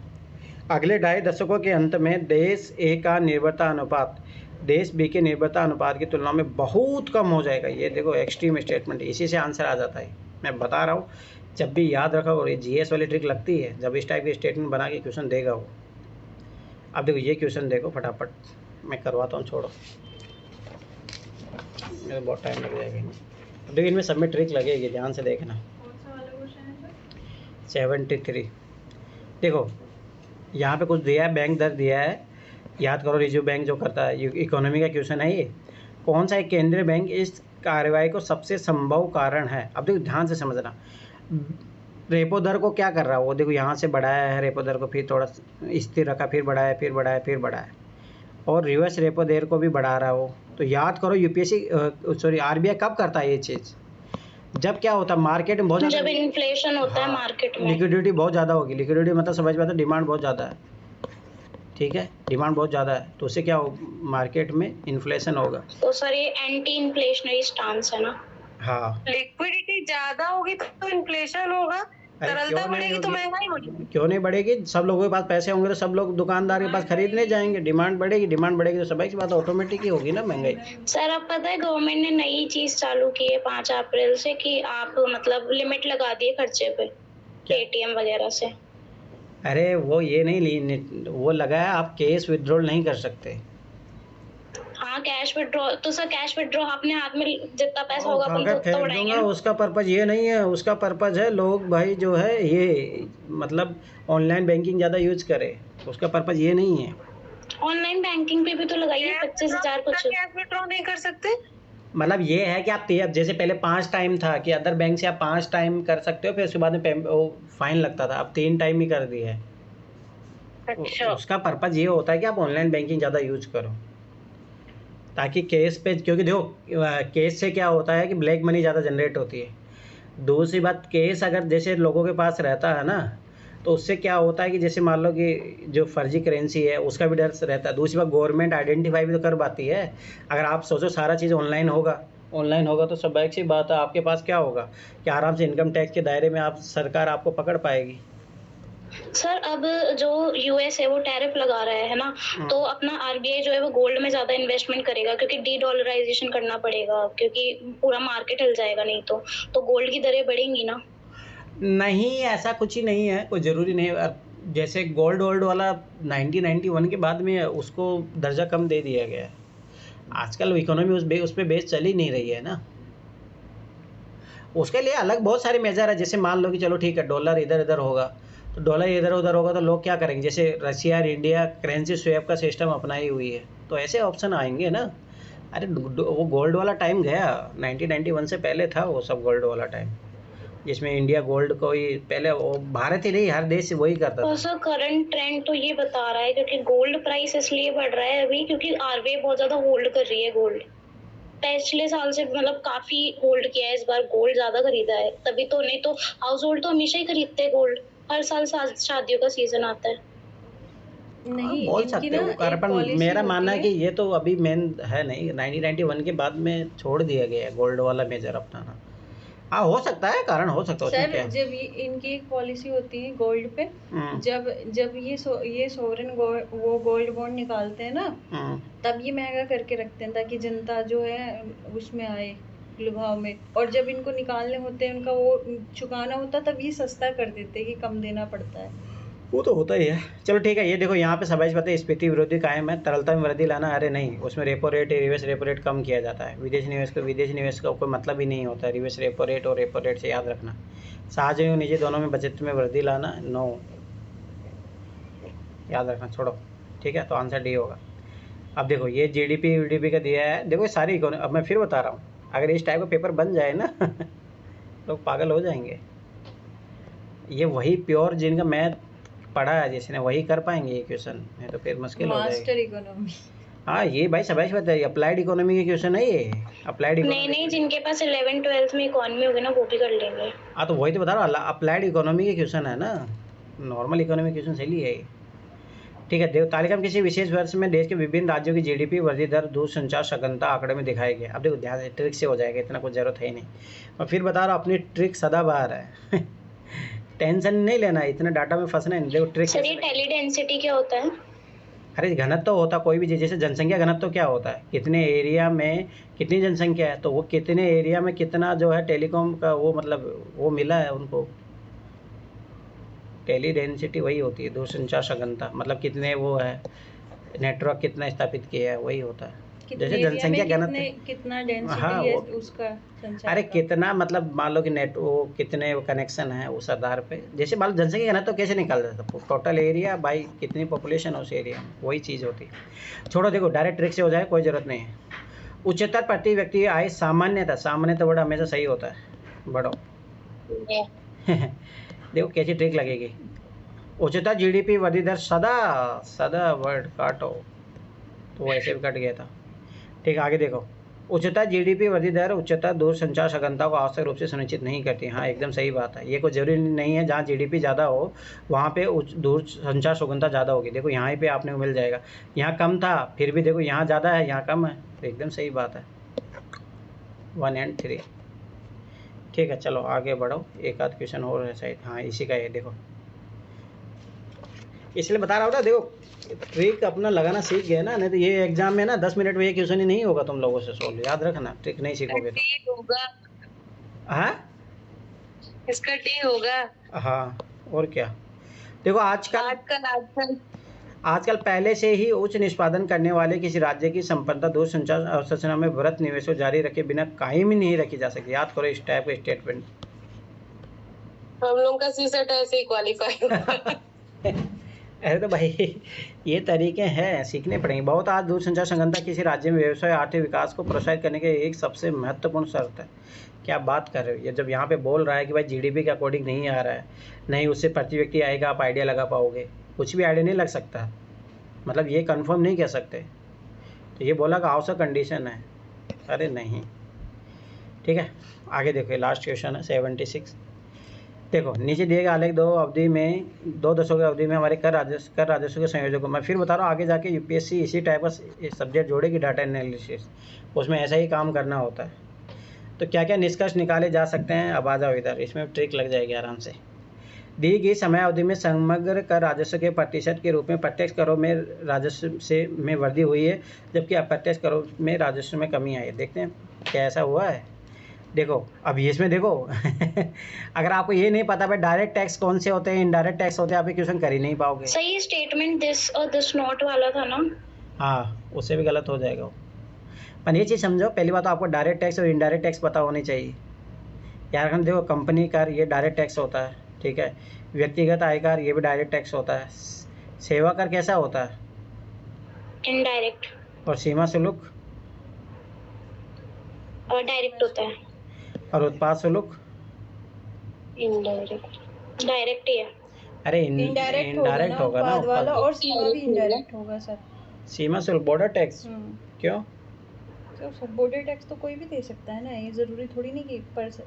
अगले 2.5 दशकों के अंत में देश ए का निर्भरता अनुपात देश बी के निर्भरता अनुपात की तुलना में बहुत कम हो जाएगा। ये देखो एक्सट्रीम स्टेटमेंट, इसी से आंसर आ जाता है। मैं बता रहा हूँ, जब भी याद रखा, और ये जीएस वाली ट्रिक लगती है जब इस टाइप के स्टेटमेंट बना के क्वेश्चन देगा वो। अब देखो ये क्वेश्चन देखो फटाफट, मैं करवाता हूँ, छोड़ो मेरा बहुत टाइम लग जाएगा। अब देखो इनमें सब में ट्रिक लगेगी, ध्यान से देखना। कौन सा वाला क्वेश्चन है सर? 73 देखो यहाँ पे कुछ दिया है, बैंक दर दिया है, याद करो रिजर्व बैंक जो करता है, इकोनॉमी का क्वेश्चन है ये। कौन सा एक केंद्रीय बैंक इस कार्रवाई को सबसे संभव कारण है। अब देखो ध्यान से समझना, रेपो दर को क्या कर रहा है वो, देखो यहाँ से बढ़ाया है रेपो दर को, फिर थोड़ा स्थिर रखा, फिर बढ़ाया, फिर बढ़ाया, फिर बढ़ाया, और रिवर्स रेपो दर को भी बढ़ा रहा है वो। तो याद करो यूपीएससी आरबीआई कब करता है ये चीज़, जब क्या होता है मार्केट में बहुत जब ज़्यादा इन्फ्लेशन होता है मार्केट में, लिक्विडिटी बहुत ज़्यादा होगी। लिक्विडिटी मतलब समझ में आता है, डिमांड बहुत ज़्यादा है। ठीक है, डिमांड बहुत ज़्यादा है, तो उससे क्या हो, मार्केट में इन्फ्लेशन होगा। तो सर ये एंटी इन्फ्लेशनरी स्टांस है ना। हाँ, लिक्विडिटी ज्यादा होगी तो इन्फ्लेशन होगा, अरे तरलता क्यों नहीं बढ़ेगी तो होगी? महंगाई बढ़ेगी। क्यों नहीं बढ़ेगी, सब लोगों के पास पैसे होंगे तो सब लोग दुकानदार के पास खरीदने जाएंगे, डिमांड बढ़ेगी, डिमांड बढ़ेगी तो स्वाभाविक सी बात ऑटोमेटिक ही होगी ना महंगाई। सर अब पता है गवर्नमेंट ने नई चीज चालू की है 5 अप्रैल से कि आप मतलब लिमिट लगा दिए खर्चे पे एटीएम वगैरह से। अरे वो ये नहीं वो लगा है, आप कैश विड्रॉल नहीं कर सकते। हाँ कैश विड्रॉ, तो सर कैश विड्रॉ अपने हाथ में जितना पैसा होगा अपन अगर तो फेंक उड़ाएंगे दूंगा, ना। उसका पर्पज ये नहीं है, उसका पर्पज है लोग भाई जो है ये मतलब ऑनलाइन बैंकिंग ज़्यादा यूज करे, उसका पर्पज ये नहीं है। ऑनलाइन बैंकिंग पे भी तो लगाइए 25,000 कुछ। कैश विड्रॉ नहीं कर सकते। मतलब ये है कि आप जैसे पहले 5 टाइम था कि अदर बैंक से आप 5 टाइम कर सकते हो, फिर उसके बाद में वो फाइन लगता था, अब 3 टाइम ही कर दिया है। अच्छा, उसका पर्पज ये होता है कि आप ऑनलाइन बैंकिंग ज़्यादा यूज करो, ताकि केस पे, क्योंकि देखो केस से क्या होता है कि ब्लैक मनी ज़्यादा जनरेट होती है। दूसरी बात, केस अगर जैसे लोगों के पास रहता है ना, तो उससे क्या होता है कि जैसे मान लो कि जो फर्जी करेंसी है उसका भी डर रहता है। दूसरी बात, गवर्नमेंट आइडेंटिफाई भी तो कर पाती है। अगर आप सोचो सारा चीज़ ऑनलाइन होगा तो स्वाभाविक सी बात है आपके पास क्या होगा कि आराम से इनकम टैक्स के दायरे में आप सरकार आपको पकड़ पाएगी। सर अब जो यूएस है वो टैरिफ लगा रहा है ना, तो अपना आरबीआई जो है वो गोल्ड में ज्यादा इन्वेस्टमेंट करेगा क्योंकि डी डॉलराइजेशन करना पड़ेगा, क्योंकि पूरा मार्केट हिल जाएगा नहीं तो गोल्ड की दरें बढ़ेंगी ना। नहीं, ऐसा कुछ ही नहीं है, कोई ज़रूरी नहीं है। जैसे गोल्ड वाला 1991 के बाद में उसको दर्जा कम दे दिया गया है। आजकल इकोनॉमी उस पे बेस चल ही नहीं रही है ना, उसके लिए अलग बहुत सारे मेजर है। जैसे मान लो कि चलो ठीक है डॉलर इधर उधर होगा, तो डॉलर इधर उधर होगा तो लोग क्या करेंगे, जैसे रशिया और इंडिया करेंसी स्वैप का सिस्टम अपनाई हुई है, तो ऐसे ऑप्शन आएंगे ना। अरे वो गोल्ड वाला टाइम गया, 1991 से पहले था वो सब गोल्ड वाला टाइम, जिसमें इंडिया गोल्ड को ही पहले, वो भारत ही नहीं हर देश वही करता और था। सर करंट ट्रेंड तो ये बता रहा है क्योंकि गोल्ड प्राइस इसलिए बढ़ रहा है अभी क्योंकि आरबीआई बहुत ज्यादा होल्ड कर रही है गोल्ड। पिछले साल से मतलब काफी होल्ड किया है, इस बार गोल्ड ज्यादा खरीदा है तभी तो, नहीं तो हाउस होल्ड तो हमेशा ही खरीदते हैं गोल्ड, हर साल शादियों का सीजन आता है। नहीं बोल इनकी सकते ना हो एक पर पॉलिसी मेरा होती मानना है है। कि ये तो अभी मेन है नहीं, 1991 के बाद में छोड़ दिया गया है गोल्ड वाला मेजर अपनाना। हाँ हो सकता है, कारण हो सकता है, उसमें क्या सर है। जब ये इनकी एक पॉलिसी होती है गोल्ड पे, हम्म, जब ये सोवरेन वो गोल्ड बॉन्ड निकालते हैं ना, हम्म, तब ये महंगा करके रखते हैं ताकि जनता जो है उसमें आए लुभाव में, और जब इनको निकालने होते हैं उनका वो चुकाना होता है तब ये सस्ता कर देते हैं कि कम देना पड़ता है। वो तो होता ही है। चलो ठीक है, ये देखो यहाँ पे सबाइश पता है स्फीति विरोधी कायम है, तरलता में वृद्धि लाना, अरे नहीं, उसमें repo rate reverse repo rate कम किया जाता है। विदेशी निवेश का कोई मतलब ही नहीं होता है रिवर्स रेपो रेट और रेपो रेट से, याद रखना। सार्वजनिक और निजी दोनों में बचत में वृद्धि लाना, नो, याद रखना, छोड़ो। ठीक है, तो आंसर डी होगा। अब देखो ये जीडीपी वीडीपी का दिया है, देखो सारी इकोनॉमी, अब मैं फिर बता रहा हूँ, अगर इस टाइप का पेपर बन जाए ना लोग पागल हो जाएंगे। ये वही प्योर जिनका मैथ पढ़ा है जिसने, वही कर पाएंगे ये क्वेश्चन, नहीं तो फिर मुश्किल हो जाएगी। Master economy. हाँ ये भाई सबाइश बताइए, अप्लाइड इकोनॉमी के क्वेश्चन है ये, अप्लाइड नहीं इकोनॉमी। नहीं, जिनके पास 11 12th में इकोनॉमी होगी ना वो भी कर लेंगे। हाँ तो वही तो बता रहा हूँ, अप्लाइड इकोनॉमी के क्वेश्चन है ना, नॉर्मल इकोनॉमी क्वेश्चन से लिए है। ठीक है, देखो तालिका में किसी विशेष वर्ष में देश के विभिन्न राज्यों की जीडीपी वृद्धि दर दूरसंचार सघनता आंकड़े में दिखाई गया। अब देखो ध्यान से, ट्रिक से हो जाएगा, इतना कुछ जरूरत है ही नहीं। मैं फिर बता रहा हूँ, अपनी ट्रिक सदाबहार है टेंशन नहीं लेना, इतना डाटा में फंसना नहीं। देखो ट्रिक, सर ये टेली डेंसिटी क्या होता है? अरे घनत्व तो होता कोई भी चीज़, जैसे जनसंख्या घनत्व तो क्या होता है, कितने एरिया में कितनी जनसंख्या है, तो वो कितने एरिया में कितना जो है टेलीकॉम का वो मतलब वो मिला है उनको, टेली डेंसिटी वही होती है, दूरसंचार सघनता, मतलब कितने वो है नेटवर्क कितना स्थापित किया है, वही होता है। जैसे जनसंख्या घनत्व कितना डेंसिटी हाँ, है वो- उसका संचार अरे का। कितना मतलब मान लो कि नेट वो कितने वो कनेक्शन है उस आधार पे, जैसे मान लो जनसंख्या घनत्व तो कैसे निकाल देता, टोटल एरिया बाई कितनी पॉपुलेशन है उस एरिया में, वही चीज़ होती है। छोड़ो, देखो डायरेक्ट ट्रिक से हो जाए, कोई ज़रूरत नहीं है। उच्चतर प्रति व्यक्ति आय सामान्यतः बड़ा हमेशा सही होता है, बढ़ो देखो कैसी ट्रिक लगेगी। उच्चतर जीडीपी वृद्धि दर सदा वर्ड काटो, तो वैसे भी कट गया था। ठीक है, आगे देखो, उच्चतर जीडीपी वृद्धि दर उच्चतर दूरसंचार सघनता को आवश्यक रूप से सुनिश्चित नहीं करती। हाँ एकदम सही बात है, ये कोई जरूरी नहीं है जहाँ जीडीपी ज़्यादा हो वहाँ पे दूरसंचार सघनता ज़्यादा होगी। देखो यहाँ पे आपने मिल जाएगा, यहाँ कम था फिर भी देखो यहाँ ज़्यादा है यहाँ कम है, तो एकदम सही बात है। 1 और 3। ठीक है, चलो आगे बढ़ो, एक आध क्वेश्चन और है शायद, हाँ इसी का ये देखो, इसलिए बता रहा हूँ ना, देखो ट्रिक अपना लगाना सीख गए ना, नहीं तो ये एग्जाम में ना 10 मिनट में ये क्वेश्चन ही नहीं होगा तुम लोगों से सोल्व, याद रखना, ट्रिक नहीं सीखोगे तो। टी होगा, हाँ इसका टी होगा। हाँ, और क्या। देखो आजकल आजकल पहले से ही उच्च निष्पादन करने वाले किसी राज्य की संपन्नता दूरसंचार अवसंरचना में वृहत निवेश को जारी रखे बिना कायम ही नहीं रखी जा सकती। याद करो इस टाइप का स्टेटमेंट। हम लोग का सीसेट ऐसे ही क्वालिफाई अरे तो भाई ये तरीके हैं, सीखने पड़ेंगे बहुत। आज दूरसंचार संगठनता किसी राज्य में व्यवसाय आर्थिक विकास को प्रोत्साहित करने के एक सबसे महत्वपूर्ण शर्त है। क्या बात कर रहे हो, ये जब यहाँ पे बोल रहा है कि भाई जीडीपी के अकॉर्डिंग नहीं आ रहा है, नहीं उससे प्रति व्यक्ति आएगा, आप आइडिया लगा पाओगे, कुछ भी आइडिया नहीं लग सकता, मतलब ये कंफर्म नहीं कह सकते। तो ये बोला कि आवश्यक कंडीशन है, अरे नहीं। ठीक है, आगे देखो, लास्ट क्वेश्चन है 76। देखो नीचे दिए गए आलेख दो दशकों की अवधि में हमारे कर राजस्व के संयोजकों, मैं फिर बता रहा हूँ आगे जाके यूपीएससी इसी टाइप का सब्जेक्ट जोड़ेगी, डाटा एनालिसिस, उसमें ऐसा ही काम करना होता है। तो क्या क्या निष्कर्ष निकाले जा सकते हैं, अब आ जाओ इधर, इसमें ट्रिक लग जाएगी आराम से। दी गई समय अवधि में समग्र कर राजस्व के प्रतिशत के रूप में प्रत्यक्ष करों में राजस्व में वृद्धि हुई है, जबकि अप्रत्यक्ष करों में राजस्व में कमी आई है। देखते हैं क्या ऐसा हुआ है। देखो अब इसमें देखो अगर आपको ये नहीं पता भाई डायरेक्ट टैक्स कौन से होते हैं, इनडायरेक्ट टैक्स होते हैं, आप ये क्वेश्चन कर ही नहीं पाओगे। सही स्टेटमेंट दिस और दिस नॉट वाला था ना। हाँ उससे भी गलत हो जाएगा वो। पर ये चीज़ समझो, पहली बात तो आपको डायरेक्ट टैक्स और इनडायरेक्ट टैक्स पता होनी चाहिए। यार हम देखो, कंपनी कर ये डायरेक्ट टैक्स होता है, ठीक है, व्यक्तिगत आयकर ये भी डायरेक्ट टैक्स होता है, सेवा कर कैसा होता है, इनडायरेक्ट, और सीमा शुल्क और डायरेक्ट होता है। और उत्पाद शुल्क इनडायरेक्ट, डायरेक्ट ही है। अरे इनडायरेक्ट होगा ना उत्पाद वाला, उत्पाद। और सीमा भी इनडायरेक्ट होगा सर। सीमा शुल्क बॉर्डर टैक्स क्यों? तो सर बॉर्डर टैक्स तो कोई भी दे सकता है ना, ये ज़रूरी थोड़ी नहीं कि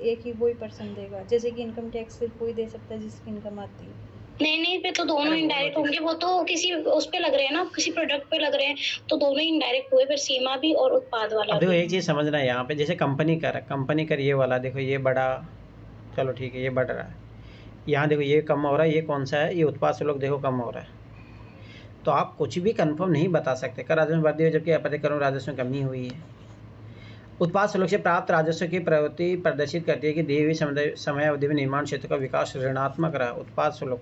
एक ही वही पर्सन देगा। जैसे कि इनकम टैक्स सिर्फ वही दे सकता है जिसकी इनकम आती है। नहीं फिर तो दोनों इनडायरेक्ट होंगे, वो तो किसी उस पे लग रहे हैं ना, किसी प्रोडक्ट पे लग रहे हैं, तो दोनों इनडायरेक्ट हुए, फिर सीमा भी और उत्पाद वाला अब देखो भी। एक चीज़ समझना है यहाँ पे, जैसे कंपनी कर ये वाला देखो, ये बड़ा, चलो ठीक है ये बढ़ रहा है, यहाँ देखो ये कम हो रहा है, ये कौन सा है, ये उत्पाद शुल्क देखो कम हो रहा है। तो आप कुछ भी कंफर्म नहीं बता सकते। कर राजस्व में वृद्धि हुई जबकि अप्रत्यक्ष करों राजस्व में कमी हुई है। उत्पाद शुल्क से प्राप्त राजस्व की प्रवृत्ति प्रदर्शित करती है कि दी हुई समय अवधि में निर्माण क्षेत्र का विकास ऋणात्मक रहा। उत्पाद शुल्क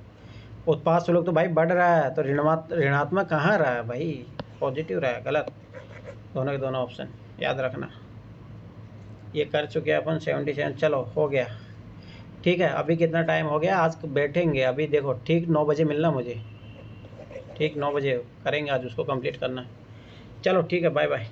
उत्पाद शुल्क तो भाई बढ़ रहा है, तो ऋणात्मक कहाँ रहा है भाई, पॉजिटिव रहा है, गलत। दोनों के दोनों ऑप्शन याद रखना। ये कर चुके हैं अपन 77। चलो हो गया, ठीक है। अभी कितना टाइम हो गया, आज बैठेंगे अभी, देखो ठीक 9 बजे मिलना मुझे, ठीक 9 बजे करेंगे आज उसको कंप्लीट करना। चलो ठीक है, बाय बाय।